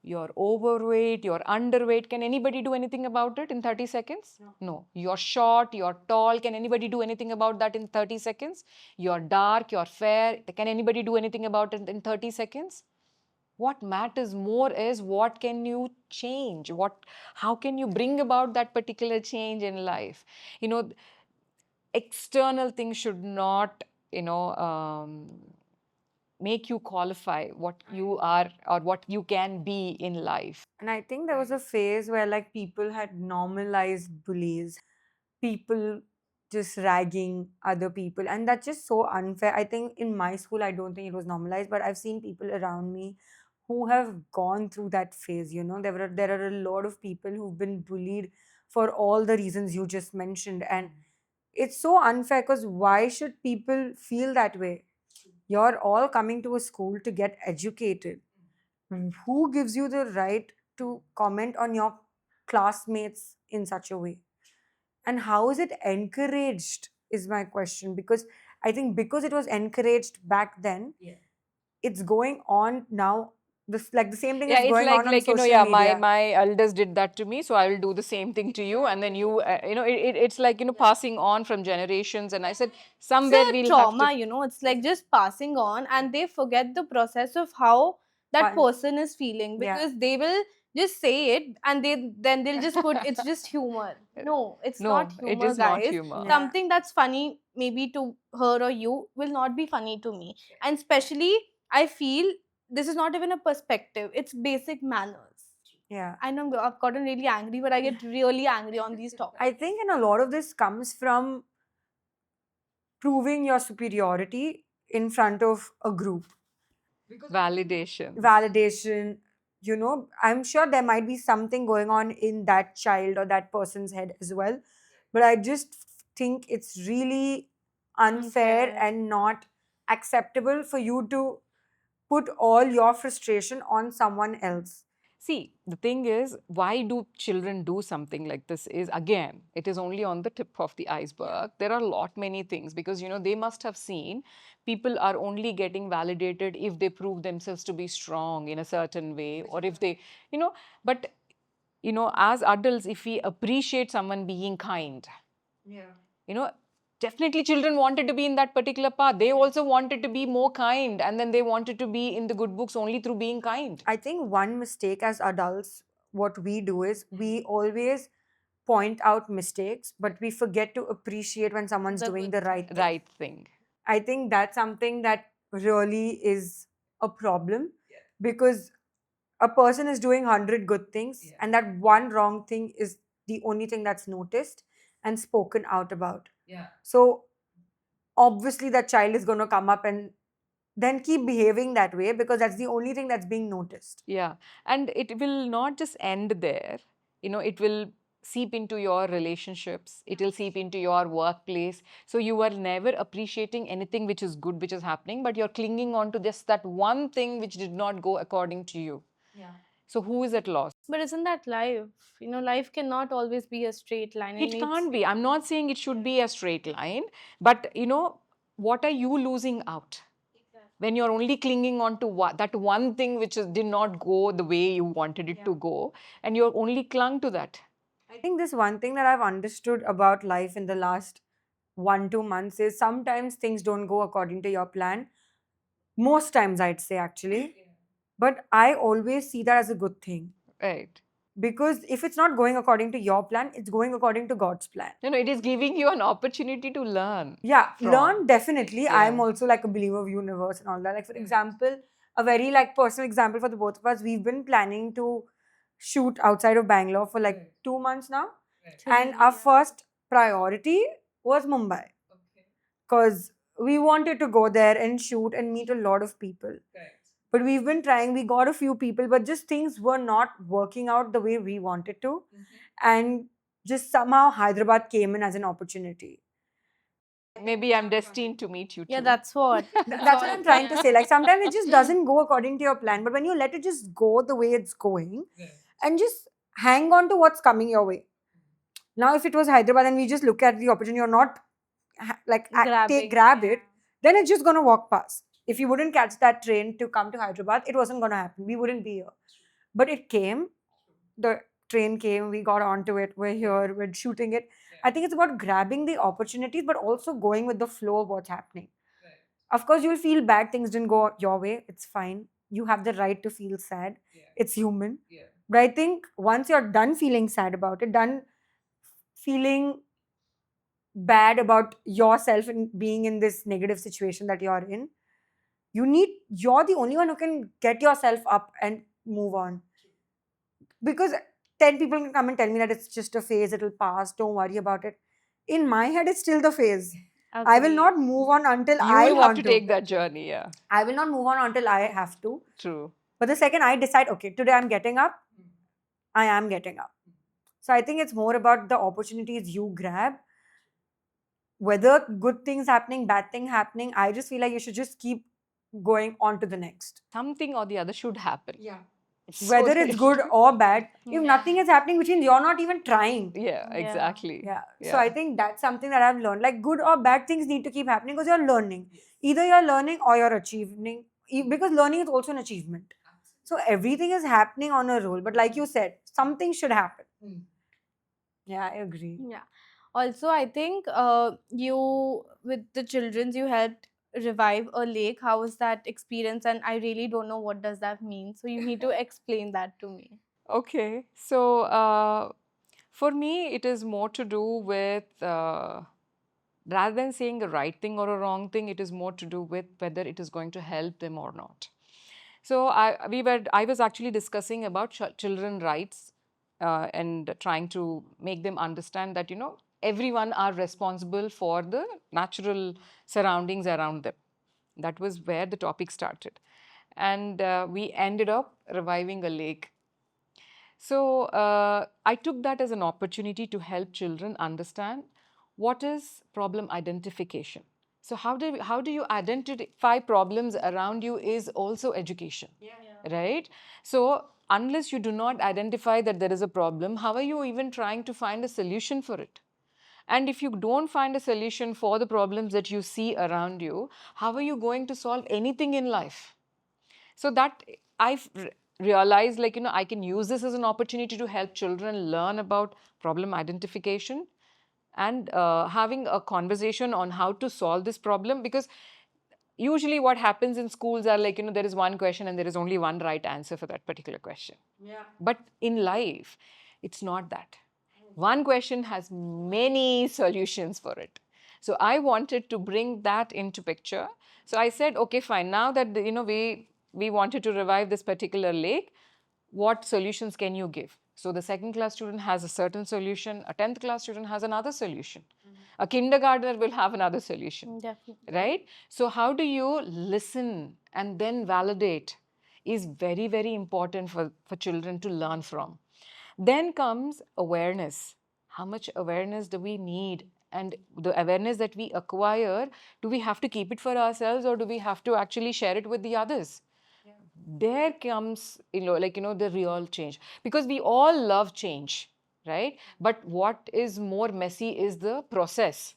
You're overweight, you're underweight. Can anybody do anything about it in 30 seconds? No. You're short, you're tall. Can anybody do anything about that in 30 seconds? You're dark, you're fair. Can anybody do anything about it in 30 seconds? What matters more is what can you change? How can you bring about that particular change in life? You know, external things should not, make you qualify what you are or what you can be in life. And I think there was a phase where like people had normalized bullies, people just ragging other people, and that's just so unfair. I think in my school, I don't think it was normalized, but I've seen people around me who have gone through that phase. You know, there are a lot of people who've been bullied for all the reasons you just mentioned, and it's so unfair because why should people feel that way? You're all coming to a school to get educated. Who gives you the right to comment on your classmates in such a way? And how is it encouraged is my question, because I think because it was encouraged back then, it's going on now. This like the same thing Yeah, is it's going on social yeah, media. my elders did that to me, so I will do the same thing to you, and then you, it's like, passing on from generations. And I said, somewhere it's a we'll have to. trauma, you know, it's like just passing on and they forget the process of how that Fun. person is feeling Yeah. because they will just say it and they'll just put it's just humor. No, it's No, not it humor, is not guys. humor. Yeah. Something that's funny maybe to her or you will not be funny to me. And especially I feel this is not even a perspective, it's basic manners. Yeah. I know I've gotten really angry, but I get really angry on these topics. I think, and a lot of this comes from proving your superiority in front of a group. Validation. Validation, you know, I'm sure there might be something going on in that child or that person's head as well. But I just think it's really unfair Unfair. and not acceptable for you to put all your frustration on someone else. See, the thing is, why do children do something like this is, again, it is only on the tip of the iceberg. There are a lot many things because, they must have seen people are only getting validated if they prove themselves to be strong in a certain way, or if they, but, as adults, if we appreciate someone being kind, definitely children wanted to be in that particular path. They also wanted to be more kind, and then they wanted to be in the good books only through being kind. I think one mistake as adults, what we do is we always point out mistakes, but we forget to appreciate when someone's The doing good the right thing. Right thing. I think that's something that really is a problem because a person is doing 100 good things and that one wrong thing is the only thing that's noticed and spoken out about. So obviously that child is going to come up and then keep behaving that way because that's the only thing that's being noticed. Yeah. And it will not just end there. It will seep into your relationships. It will seep into your workplace. So you are never appreciating anything which is good, which is happening, but you're clinging on to just that one thing which did not go according to you. So who is at loss? But isn't that life? You know, life cannot always be a straight line. It can't be. I'm not saying it should be a straight line, but what are you losing out? When you're only clinging on to that one thing which did not go the way you wanted it to go, and you're only clung to that. I think this one thing that I've understood about life in the last 1-2 months is sometimes things don't go according to your plan. Most times, I'd say actually. But I always see that as a good thing Right. because if it's not going according to your plan, it's going according to God's plan. No, it is giving you an opportunity to learn. Yeah, From. learn definitely. I'm Yeah. also like a believer of universe and all that. Like for example, a very like personal example for the both of us, we've been planning to shoot outside of Bangalore for like 2 months now. And our first priority was Mumbai. Because we wanted to go there and shoot and meet a lot of people. But we've been trying, we got a few people, but just things were not working out the way we wanted to. And just somehow Hyderabad came in as an opportunity. Maybe I'm destined to meet you too. Yeah, that's what. That's what I'm trying to say. Like sometimes it just doesn't go according to your plan, but when you let it just go the way it's going and just hang on to what's coming your way. Now, if it was Hyderabad and we just look at the opportunity or not, grab it, then it's just gonna walk past. If you wouldn't catch that train to come to Hyderabad, it wasn't gonna happen. We wouldn't be here. But it came. The train came. We got onto it. We're here. We're shooting it. I think it's about grabbing the opportunities, but also going with the flow of what's happening. Of course, you'll feel bad. Things didn't go your way. It's fine. You have the right to feel sad. It's human. But I think once you're done feeling sad about it, done feeling bad about yourself and being in this negative situation that you're in, you're the only one who can get yourself up and move on. Because 10 people can come and tell me that it's just a phase, it'll pass, don't worry about it. In my head, it's still the phase. I will not move on until You I will want have to take that journey, yeah. I will not move on until I have to. True. But the second I decide, okay, today I'm getting up, I am getting up. So I think it's more about the opportunities you grab. Whether good things happening, bad thing happening, I just feel like you should just keep going on to the next. Something or the other should happen. Yeah. So Whether that it's it- good or bad, if nothing is happening, which means you're not even trying. Yeah, Yeah. exactly. Yeah. So Yeah. I think that's something that I've learned. Like good or bad things need to keep happening because you're learning. Either you're learning or you're achieving. Because learning is also an achievement. So everything is happening on a roll. But like you said, something should happen. Yeah, I agree. Yeah. Also, I think you, with the children's, you helped revive a lake. How was that experience? And I really don't know what does that mean. So you need to explain that to me. Okay. So for me, it is more to do with rather than saying a right thing or a wrong thing, it is more to do with whether it is going to help them or not. So I was actually discussing about children rights and trying to make them understand that everyone are responsible for the natural surroundings around them. That was where the topic started, and we ended up reviving a lake. So I took that as an opportunity to help children understand what is problem identification. So how do you identify problems around you is also education, right? So unless you do not identify that there is a problem, how are you even trying to find a solution for it? And if you don't find a solution for the problems that you see around you, how are you going to solve anything in life? So that I've realized, like, I can use this as an opportunity to help children learn about problem identification and having a conversation on how to solve this problem. Because usually what happens in schools are like, there is one question and there is only one right answer for that particular question. Yeah. But in life, it's not that. One question has many solutions for it. So I wanted to bring that into picture. So I said, okay, fine. Now that we wanted to revive this particular lake, what solutions can you give? So the second class student has a certain solution. A 10th class student has another solution. A kindergartner will have another solution. Definitely. Right? So how do you listen and then validate is very, very important for children to learn from. Then comes awareness. How much awareness do we need? And the awareness that we acquire, do we have to keep it for ourselves or do we have to actually share it with the others? There comes, the real change. Because we all love change, right? But what is more messy is the process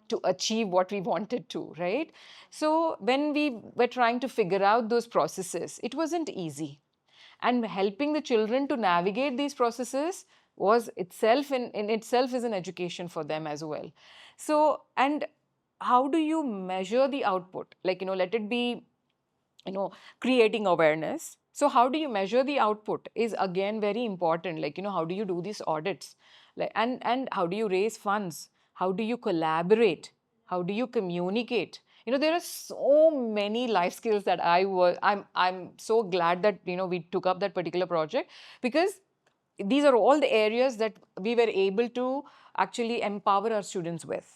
to achieve what we wanted to, right? So when we were trying to figure out those processes, it wasn't easy. And helping the children to navigate these processes was itself in itself is an education for them as well. So, and how do you measure the output? Like, let it be, creating awareness. So how do you measure the output is again very important. Like, how do you do these audits? Like, and how do you raise funds? How do you collaborate? How do you communicate? There are so many life skills that I'm so glad that, we took up that particular project, because these are all the areas that we were able to actually empower our students with.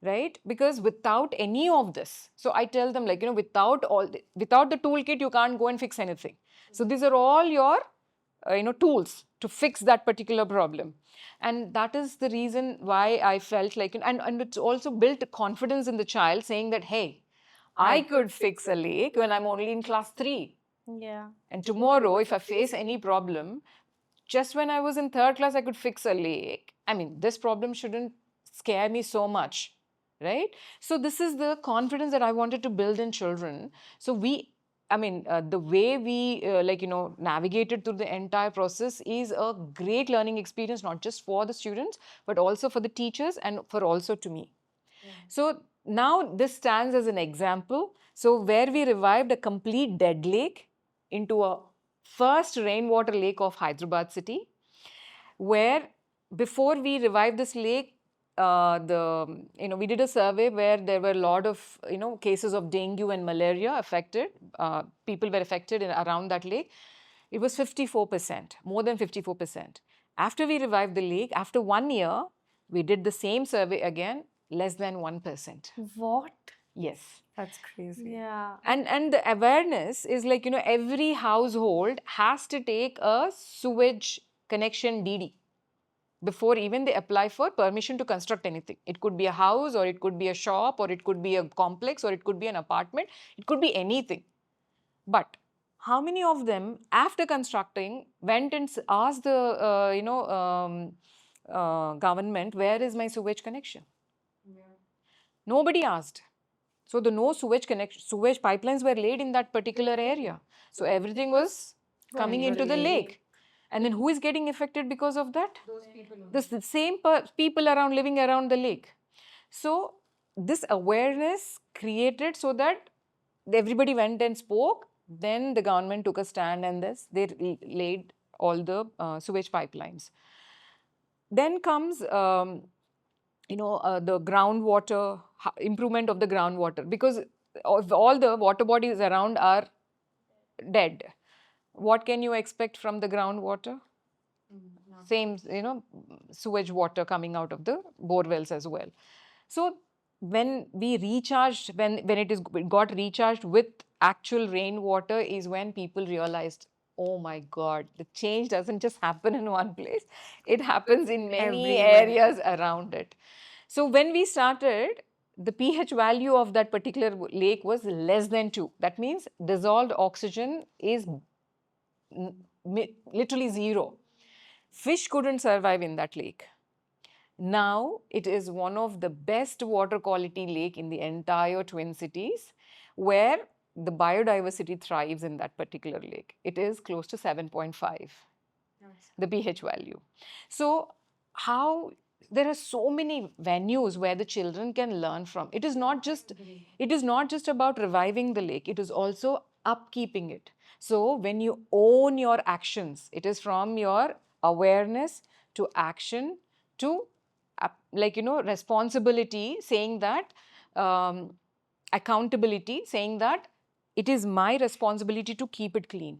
Right? Because without any of this, so I tell them, like, without the toolkit, you can't go and fix anything. So these are all your, tools to fix that particular problem. And that is the reason why I felt like, and it's also built confidence in the child, saying that, hey, I could fix a leak when I'm only in class 3. Yeah. And tomorrow, if I face any problem, just when I was in 3rd class, I could fix a leak. I mean, this problem shouldn't scare me so much, right? So this is the confidence that I wanted to build in children. So the way we navigated through the entire process is a great learning experience, not just for the students, but also for the teachers and for also to me. So now this stands as an example. So where we revived a complete dead lake into a first rainwater lake of Hyderabad city, where before we revived this lake, we did a survey where there were a lot of cases of dengue and malaria affected. People were affected around that lake. It was 54%, more than 54%. After we revived the lake, after 1 year, we did the same survey again, less than 1%. What? Yes. That's crazy. Yeah. And the awareness is like, every household has to take a sewage connection DD before even they apply for permission to construct anything. It could be a house, or it could be a shop, or it could be a complex, or it could be an apartment. It could be anything. But how many of them, after constructing, went and asked the government, where is my sewage connection? Nobody asked. So the no sewage pipelines were laid in that particular area. So everything was coming into the lake. And then who is getting affected because of that? Those people. The same people living around the lake. So this awareness created so that everybody went and spoke. Then the government took a stand, and they laid all the sewage pipelines. Then comes the groundwater, improvement of the groundwater, because all the water bodies around are dead. What can you expect from the groundwater? Same, sewage water coming out of the bore wells as well. So when we recharged, when it got recharged with actual rainwater, is when people realized, oh my God, the change doesn't just happen in one place. It happens in many Everywhere. areas around it. So when we started, the pH value of that particular lake was less than 2. That means dissolved oxygen is literally 0. Fish couldn't survive in that lake. Now it is one of the best water quality lake in the entire Twin Cities, where the biodiversity thrives in that particular lake. It is close to 7.5, the pH value. So there are so many venues where the children can learn from. It is not just about reviving the lake, it is also upkeeping it. So when you own your actions, it is from your awareness to action to responsibility, saying that accountability, saying that it is my responsibility to keep it clean.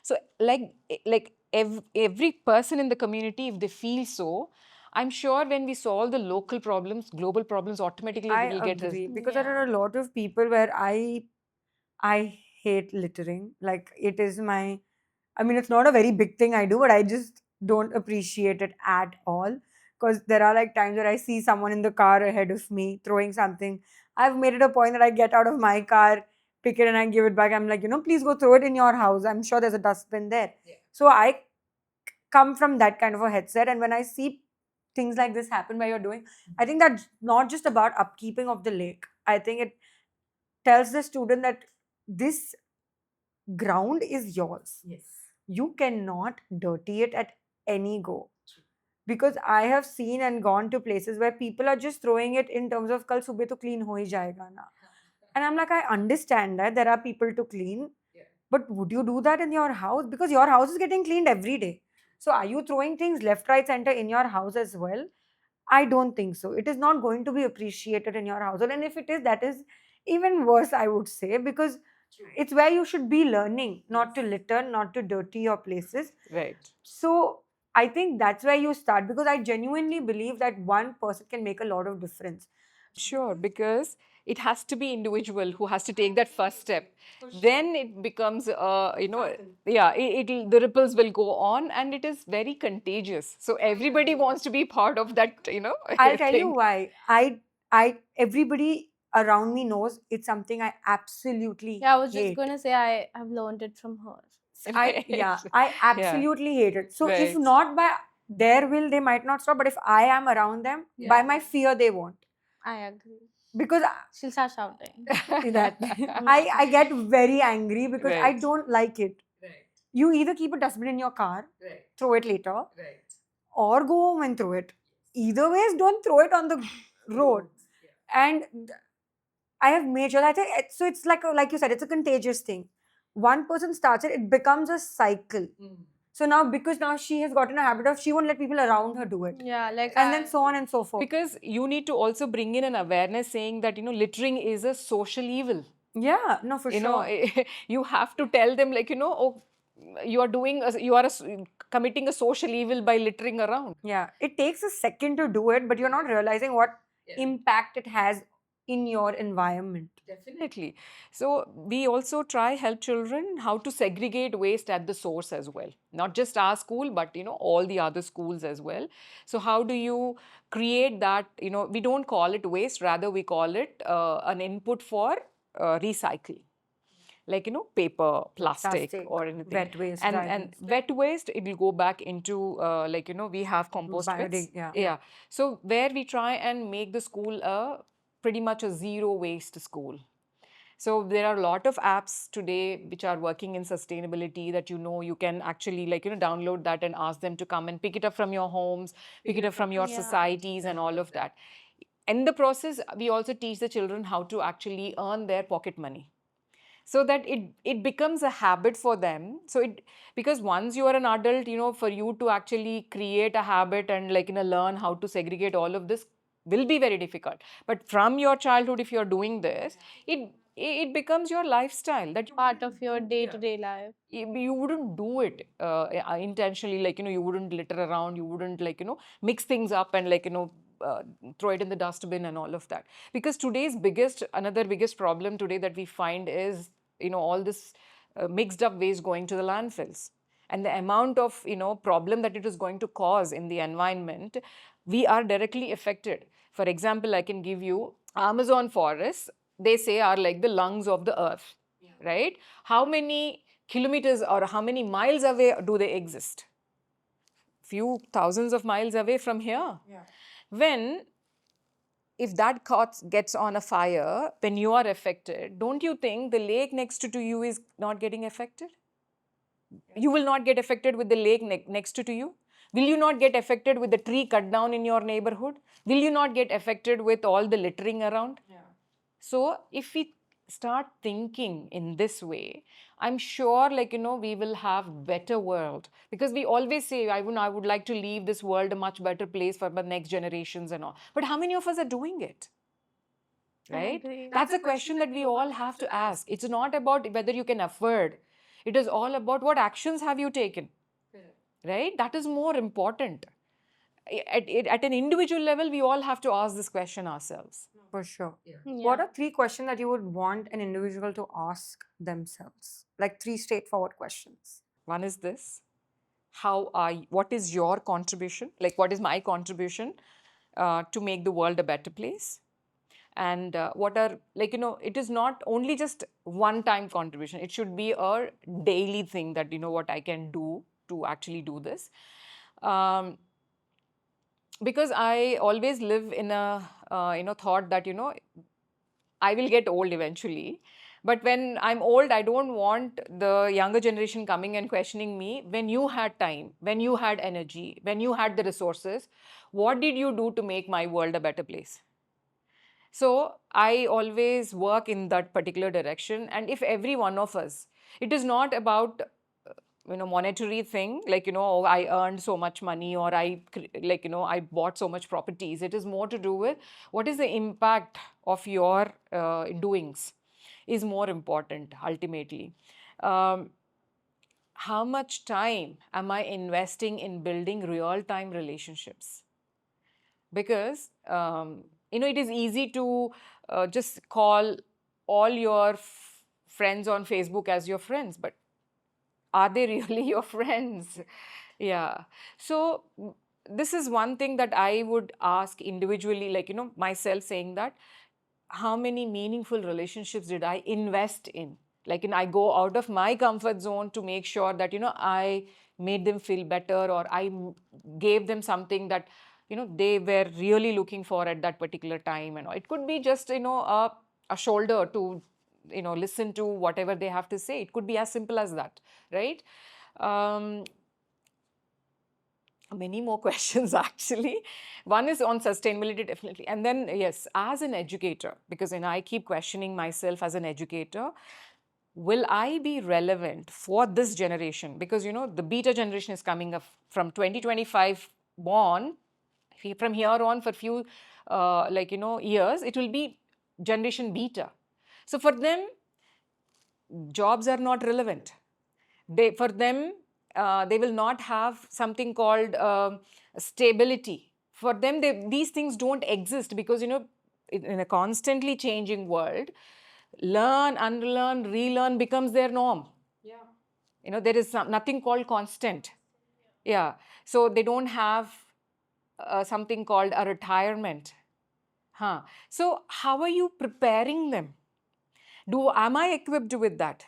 So every person in the community, if they feel so, I'm sure when we solve the local problems, global problems automatically I will get agree, because Yeah. there are a lot of people where I hate littering. Like, it is I mean, it's not a very big thing I do, but I just don't appreciate it at all. Because there are like times where I see someone in the car ahead of me throwing something. I've made it a point that I get out of my car, pick it, and I give it back. I'm like, please go throw it in your house. I'm sure there's a dustbin there. So I come from that kind of a headset. And when I see things like this happen where you're doing, I think that's not just about upkeeping of the lake. I think it tells the student that this ground is yours. Yes. You cannot dirty it at any go. Because I have seen and gone to places where people are just throwing it in terms of kal subah to clean ho hi jayega na. And I'm like, I understand that there are people to clean, But would you do that in your house? Because your house is getting cleaned every day. So are you throwing things left, right, center in your house as well? I don't think so. It is not going to be appreciated in your household. And if it is, that is even worse, I would say, because it's where you should be learning not to litter, not to dirty your places. Right. So I think that's where you start, because I genuinely believe that one person can make a lot of difference. Sure, because it has to be individual who has to take that first step. Then it becomes, yeah, the ripples will go on, and it is very contagious. So everybody wants to be part of that, I'll tell you thing. why. Everybody around me knows it's something I absolutely Yeah, I was just hate. gonna say I have learned it from her. I Right. I absolutely hate it. So if Right. not by their will, they might not stop. But if I am around them, by my fear, they won't. I agree. Because She'll start shouting. that I get very angry because I Right. don't like it. You either keep a dustbin in your car, throw it later, or go home and throw it. Either ways, don't throw it on the road. And I have made sure that so it's like you said, it's a contagious thing. One person starts it, it becomes a cycle. So now, because now she has gotten a habit of, she won't let people around her do it, Yeah, like and then so on and so forth. Because you need to also bring in an awareness saying that, littering is a social evil. Yeah, no, for You sure. know, you have to tell them, like, oh, you are committing a social evil by littering around. Yeah, it takes a second to do it, but you're not realizing what impact it has in your environment. Definitely. So we also try help children how to segregate waste at the source as well. Not just our school, but all the other schools as well. So how do you create that? We don't call it waste, rather we call it an input for recycling. Like paper, plastic, or anything. wet waste, and dry and waste. wet waste, it will go back into we have compost pits. Yeah. So where we try and make the school pretty much a zero waste school. So there are a lot of apps today which are working in sustainability that you can actually download that and ask them to come and pick it up from your homes, pick it up from your Yeah. societies and all of that. In the process, we also teach the children how to actually earn their pocket money, so that it becomes a habit for them. Because once you are an adult, for you to actually create a habit and learn how to segregate all of this will be very difficult. But from your childhood, if you're doing this, it becomes your lifestyle, that part of your day-to-day life. you wouldn't do it intentionally, you wouldn't litter around, you wouldn't mix things up and throw it in the dustbin and all of that. Because another biggest problem today that we find is all this mixed up waste going to the landfills, and the amount of problem that it is going to cause in the environment. We are directly affected. For example, I can give you Amazon forests. They say are like the lungs of the earth, right? How many kilometers or how many miles away do they exist? Few thousands of miles away from here. When if that gets on a fire, when you are affected, don't you think the lake next to you is not getting affected? You will not get affected with the lake next to you. Will you not get affected with the tree cut down in your neighborhood? Will you not get affected with all the littering around? So if we start thinking in this way, I'm sure we will have better world. Because we always say, I would like to leave this world a much better place for the next generations and all. But how many of us are doing it? Right? agree. That's a question that we all have to ask. It's not about whether you can afford. It is all about what actions have you taken. Right? That is more important. At an individual level, we all have to ask this question ourselves. For sure. Yeah. What are 3 questions that you would want an individual to ask themselves? Like 3 straightforward questions. One is this: what is your contribution? Like, what is my contribution to make the world a better place? And what are, it is not only just one-time contribution. It should be a daily thing that, what I can do to actually do this. Because I always live in a, thought that, I will get old eventually. But when I'm old, I don't want the younger generation coming and questioning me. When you had time, when you had energy, when you had the resources, what did you do to make my world a better place? So I always work in that particular direction. And if every one of us, it is not about monetary thing, like, oh, I earned so much money, or I bought so much properties. It is more to do with what is the impact of your doings is more important ultimately. Um, how much time am I investing in building real time relationships? Because it is easy to just call all your friends on Facebook as your friends, but are they really your friends? Yeah. So this is one thing that I would ask individually, like, myself, saying that how many meaningful relationships did I invest in? Like, I go out of my comfort zone to make sure that, I made them feel better, or I gave them something that, they were really looking for at that particular time. And it could be just, a shoulder to, listen to whatever they have to say. It could be as simple as that, right? Um, many more questions actually. One is on sustainability, definitely. And then, yes, as an educator, because I keep questioning myself as an educator, will I be relevant for this generation? Because, the beta generation is coming up from 2025 born. From here on, for few, years, it will be generation beta. So for them, jobs are not relevant. For them, they will not have something called stability. For them, these things don't exist, because in a constantly changing world, learn, unlearn, relearn becomes their norm. There is nothing called constant. Yeah. So they don't have something called a retirement. So how are you preparing them? Am I equipped with that?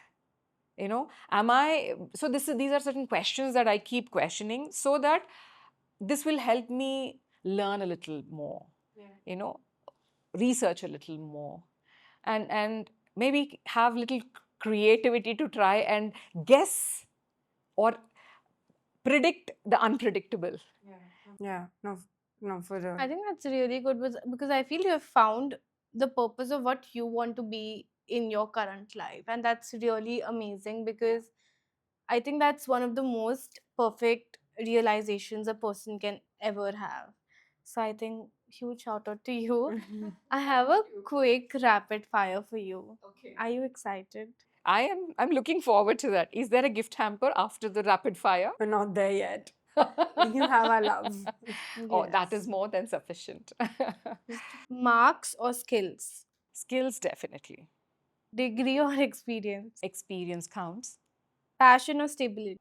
Am I? So these are certain questions that I keep questioning, so that this will help me learn a little more, research a little more, and maybe have little creativity to try and guess or predict the unpredictable. Yeah, no, no, for real. I think that's really good because I feel you have found the purpose of what you want to be in your current life. And that's really amazing because I think that's one of the most perfect realizations a person can ever have. So I think huge shout out to you. I have a quick rapid fire for you. Okay. Are you excited? I'm looking forward to that. Is there a gift hamper after the rapid fire? We're not there yet. You have our love. Oh, that Yes. is more than sufficient. Marks or skills? Skills, definitely. Degree or experience? Experience counts. Passion or stability?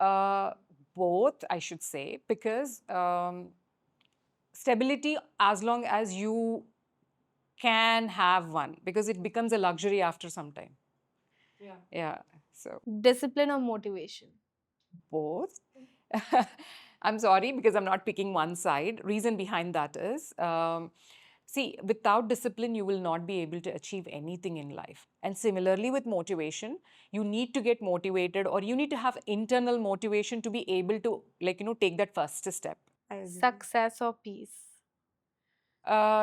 Both, I should say, because stability, as long as you can have one, because it becomes a luxury after some time. Yeah. So Discipline or motivation? both. I'm sorry, because I'm not picking one side. Reason behind that is, see, without discipline, you will not be able to achieve anything in life. And similarly with motivation, you need to get motivated, or you need to have internal motivation to be able to, take that first step. I agree. Success or peace?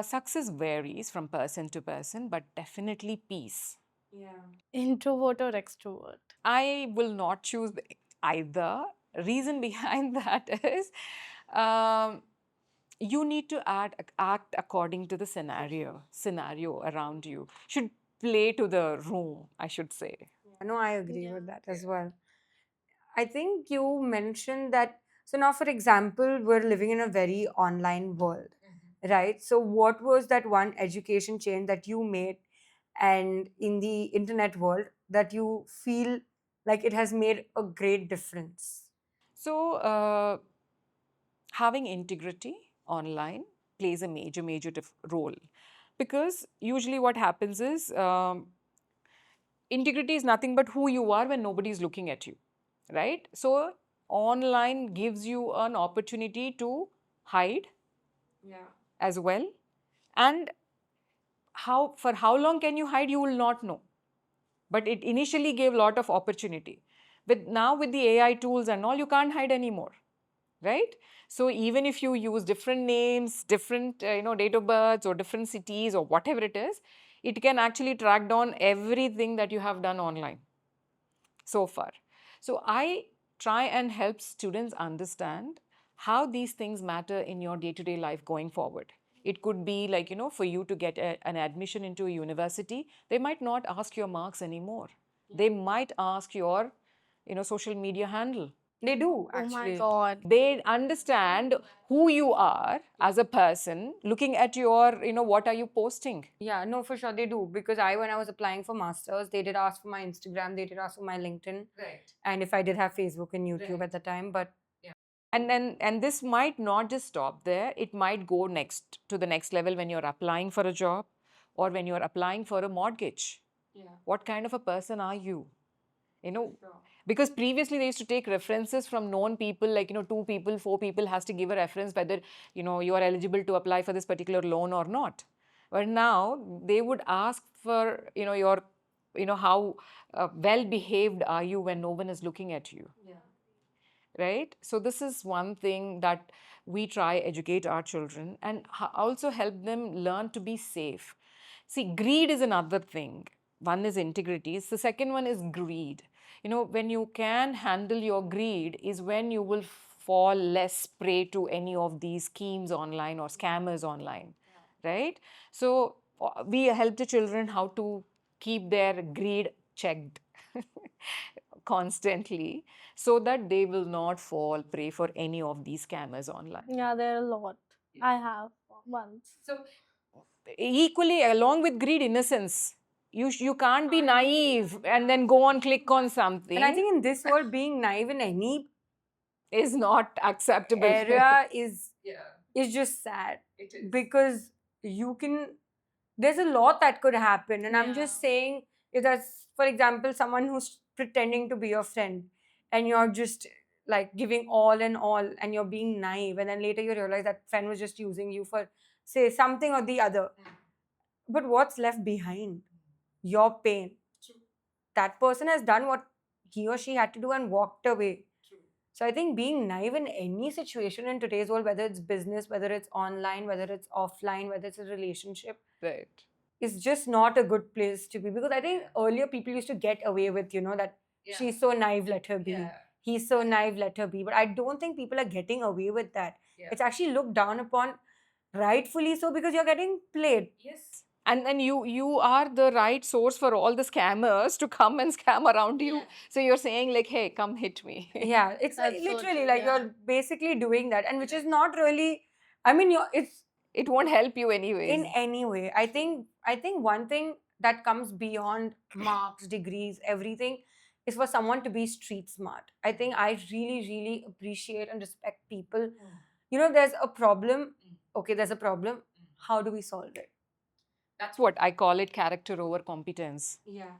Success varies from person to person, but definitely peace. Introvert or extrovert? I will not choose either. Reason behind that is, you need to act according to the scenario around you. Should play to the room, I should say. No, I agree with that as well. I think you mentioned that. So now, for example, we're living in a very online world, right? So what was that one education change that you made, and in the internet world, that you feel like it has made a great difference? So, having integrity online plays a major role, because usually what happens is, integrity is nothing but who you are when nobody is looking at you, right? So, online gives you an opportunity to hide as well. And for how long can you hide, you will not know. But it initially gave a lot of opportunity. But now with the AI tools and all, you can't hide anymore. right? So even if you use different names, different date of births or different cities or whatever it is, it can actually track down everything that you have done online so far. So I try and help students understand how these things matter in your day-to-day life going forward. It could be like, for you to get an admission into a university, they might not ask your marks anymore. They might ask your, social media handle. They do, Oh my actually. god. They understand who you are as a person, looking at your, what are you posting? Yeah, no, for sure they do. Because when I was applying for masters, they did ask for my Instagram, they did ask for my LinkedIn, Right. and if I did have Facebook and YouTube at the time. But And this might not just stop there. It might go next to the next level when you're applying for a job or when you're applying for a mortgage. What kind of a person are you? Because previously they used to take references from known people, like, 2 people, 4 people has to give a reference whether, you are eligible to apply for this particular loan or not. But now they would ask for, your, how well behaved are you when no one is looking at you, right? So this is one thing that we try educate our children and also help them learn to be safe. See, greed is another thing. One is integrity. The second one is greed. When you can handle your greed is when you will fall less prey to any of these schemes online or scammers online, right? So we help the children how to keep their greed checked constantly so that they will not fall prey for any of these scammers online. Yeah, there are a lot. I have once. So equally, along with greed, innocence. You can't be naive and then go on click on something. and I think in this world, being naive in any is not acceptable. area is Yeah, just sad. it is. Because you can, there's a lot that could happen, and I'm Yeah. just saying, if that's, for example, someone who's pretending to be your friend and you're just like giving all and all and you're being naive, and then later you realize that friend was just using you for, say, something or the other. But what's left behind? Your pain. That person has done what he or she had to do and walked away. So I think being naive in any situation in today's world, whether it's business, whether it's online, whether it's offline, whether it's a relationship, Right. is just not a good place to be. Because I think earlier people used to get away with, that she's so naive, let her be. Yeah. He's so naive, let her be. But I don't think people are getting away with that. Yeah. It's actually looked down upon, rightfully so, because you're getting played. Yes. And then you are the right source for all the scammers to come and scam around you. Yeah. So you're saying like, hey, come hit me. Yeah, it's That's so literally true, like yeah. you're basically doing that, and which is not really. I mean, it's It won't help you anyways. in any way. I think one thing that comes beyond marks, degrees, everything, is for someone to be street smart. I think I really, really appreciate and respect people. There's a problem. Okay, there's a problem. How do we solve it? That's what I call it, character over competence. Yeah.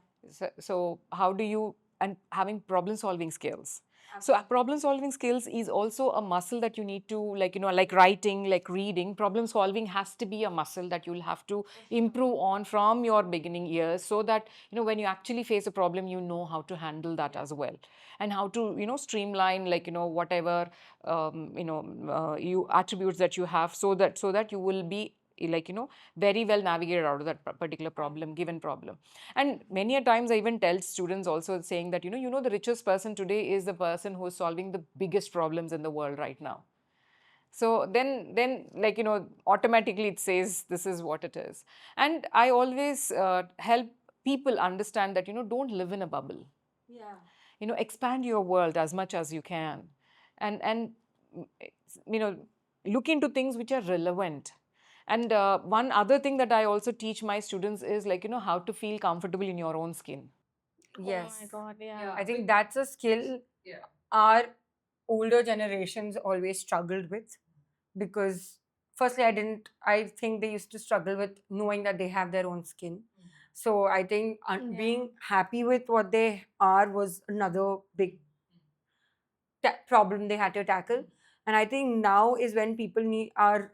So how do you, and having problem solving skills. So problem solving skills is also a muscle that you need to, like writing, like reading. Problem solving has to be a muscle that you'll have to improve on from your beginning years, so that when you actually face a problem, you know how to handle that as well, and how to streamline, whatever you attributes that you have, so that you will be very well navigated out of that particular problem, given problem. And many a times I even tell students also, saying that the richest person today is the person who is solving the biggest problems in the world right now. So then automatically it says this is what it is. And I always help people understand that don't live in a bubble. Yeah. Expand your world as much as you can, and look into things which are relevant. And one other thing that I also teach my students is how to feel comfortable in your own skin. Yes. Oh my god, yeah. I think that's a skill our older generations always struggled with, because firstly I think they used to struggle with knowing that they have their own skin. So I think being happy with what they are was another big problem they had to tackle. And I think now is when people are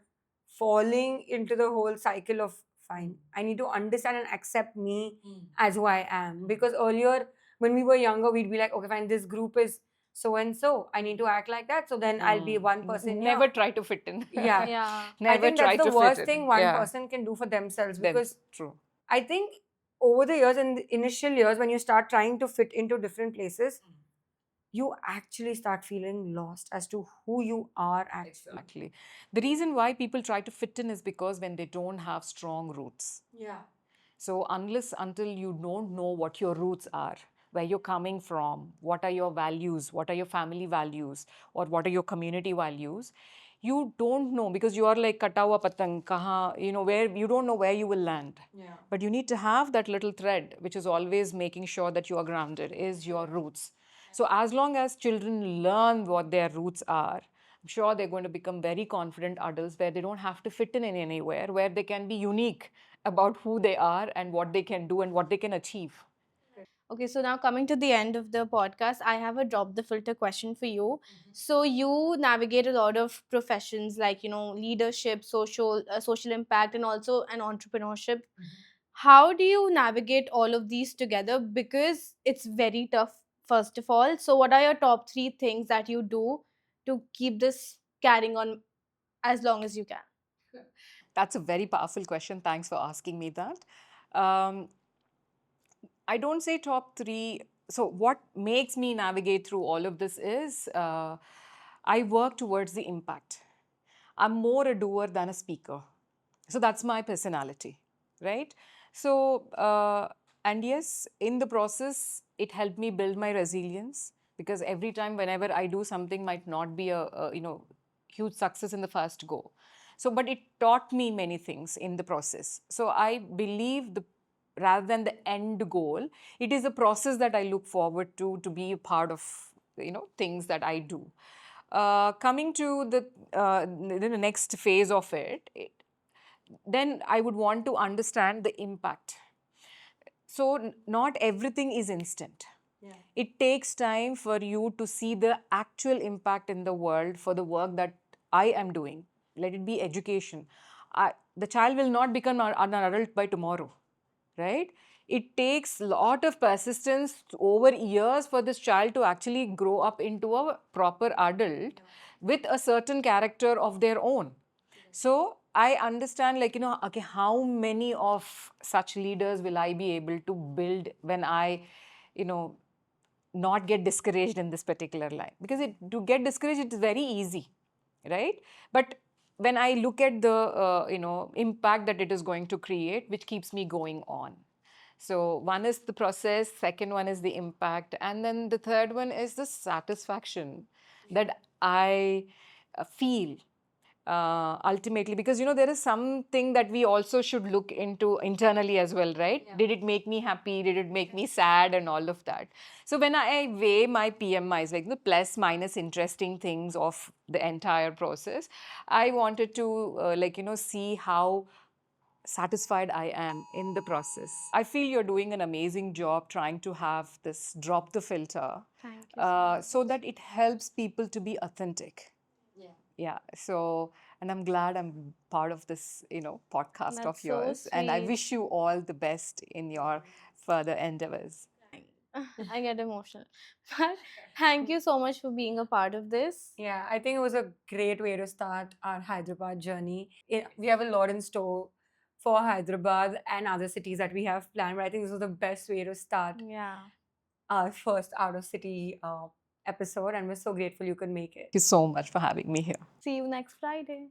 falling into the whole cycle of, fine, I need to understand and accept me as who I am. Because earlier when we were younger, we'd be like, okay, fine, this group is so and so. I need to act like that. So then I'll be one person. Never here. try to fit in. Yeah. Yeah. Never I think try that's the to fit worst in. thing one Yeah. person can do for themselves, Then- because true. I think over the years, in the initial years, when you start trying to fit into different places, you actually start feeling lost as to who you are actually. Exactly. The reason why people try to fit in is because when they don't have strong roots. Yeah. So until you don't know what your roots are, where you're coming from, what are your values, what are your family values, or what are your community values, you don't know, because you are like kata hua patang, where you don't know where you will land. Yeah. But you need to have that little thread, which is always making sure that you are grounded, is your roots. So as long as children learn what their roots are, I'm sure they're going to become very confident adults where they don't have to fit in anywhere, where they can be unique about who they are and what they can do and what they can achieve. Okay, so now coming to the end of the podcast, I have a drop the filter question for you. So you navigate a lot of professions like leadership, social impact, and also an entrepreneurship. How do you navigate all of these together? Because it's very tough. First of all, so what are your top 3 things that you do to keep this carrying on as long as you can? That's a very powerful question. Thanks for asking me that. Um, I don't say top 3. So, what makes me navigate through all of this is I work towards the impact. I'm more a doer than a speaker. So, that's my personality, right? So, and yes, in the process, it helped me build my resilience, because every time, whenever I do something, might not be a huge success in the first go. So, but it taught me many things in the process. So, I believe rather than the end goal, it is a process that I look forward to be a part of, things that I do. Coming to the next phase of then I would want to understand the impact. So not everything is instant. Yeah. It takes time for you to see the actual impact in the world for the work that I am doing. Let it be education. The child will not become an adult by tomorrow, right? It takes a lot of persistence over years for this child to actually grow up into a proper adult with a certain character of their own. So I understand, okay, how many of such leaders will I be able to build when I, not get discouraged in this particular line? Because to get discouraged, it is very easy, right? But when I look at the, impact that it is going to create, which keeps me going on. So one is the process, second one is the impact, and then the third one is the satisfaction that I feel ultimately, because there is something that we also should look into internally as well, right? Yeah. Did it make me happy? Did it make me sad? And all of that. So when I weigh my PMIs, like the plus minus interesting things of the entire process, I wanted to see how satisfied I am in the process. I feel you're doing an amazing job trying to have this drop the filter, Thank you so much. so that it helps people to be authentic. Yeah. So, and I'm glad I'm part of this, podcast of That's so yours. And I sweet. wish you all the best in your further endeavors. I get emotional. But thank you so much for being a part of this. Yeah, I think it was a great way to start our Hyderabad journey. We have a lot in store for Hyderabad and other cities that we have planned, but I think this was the best way to start Yeah. our first out of city episode, and we're so grateful you could make it. Thank you so much for having me here. See you next Friday.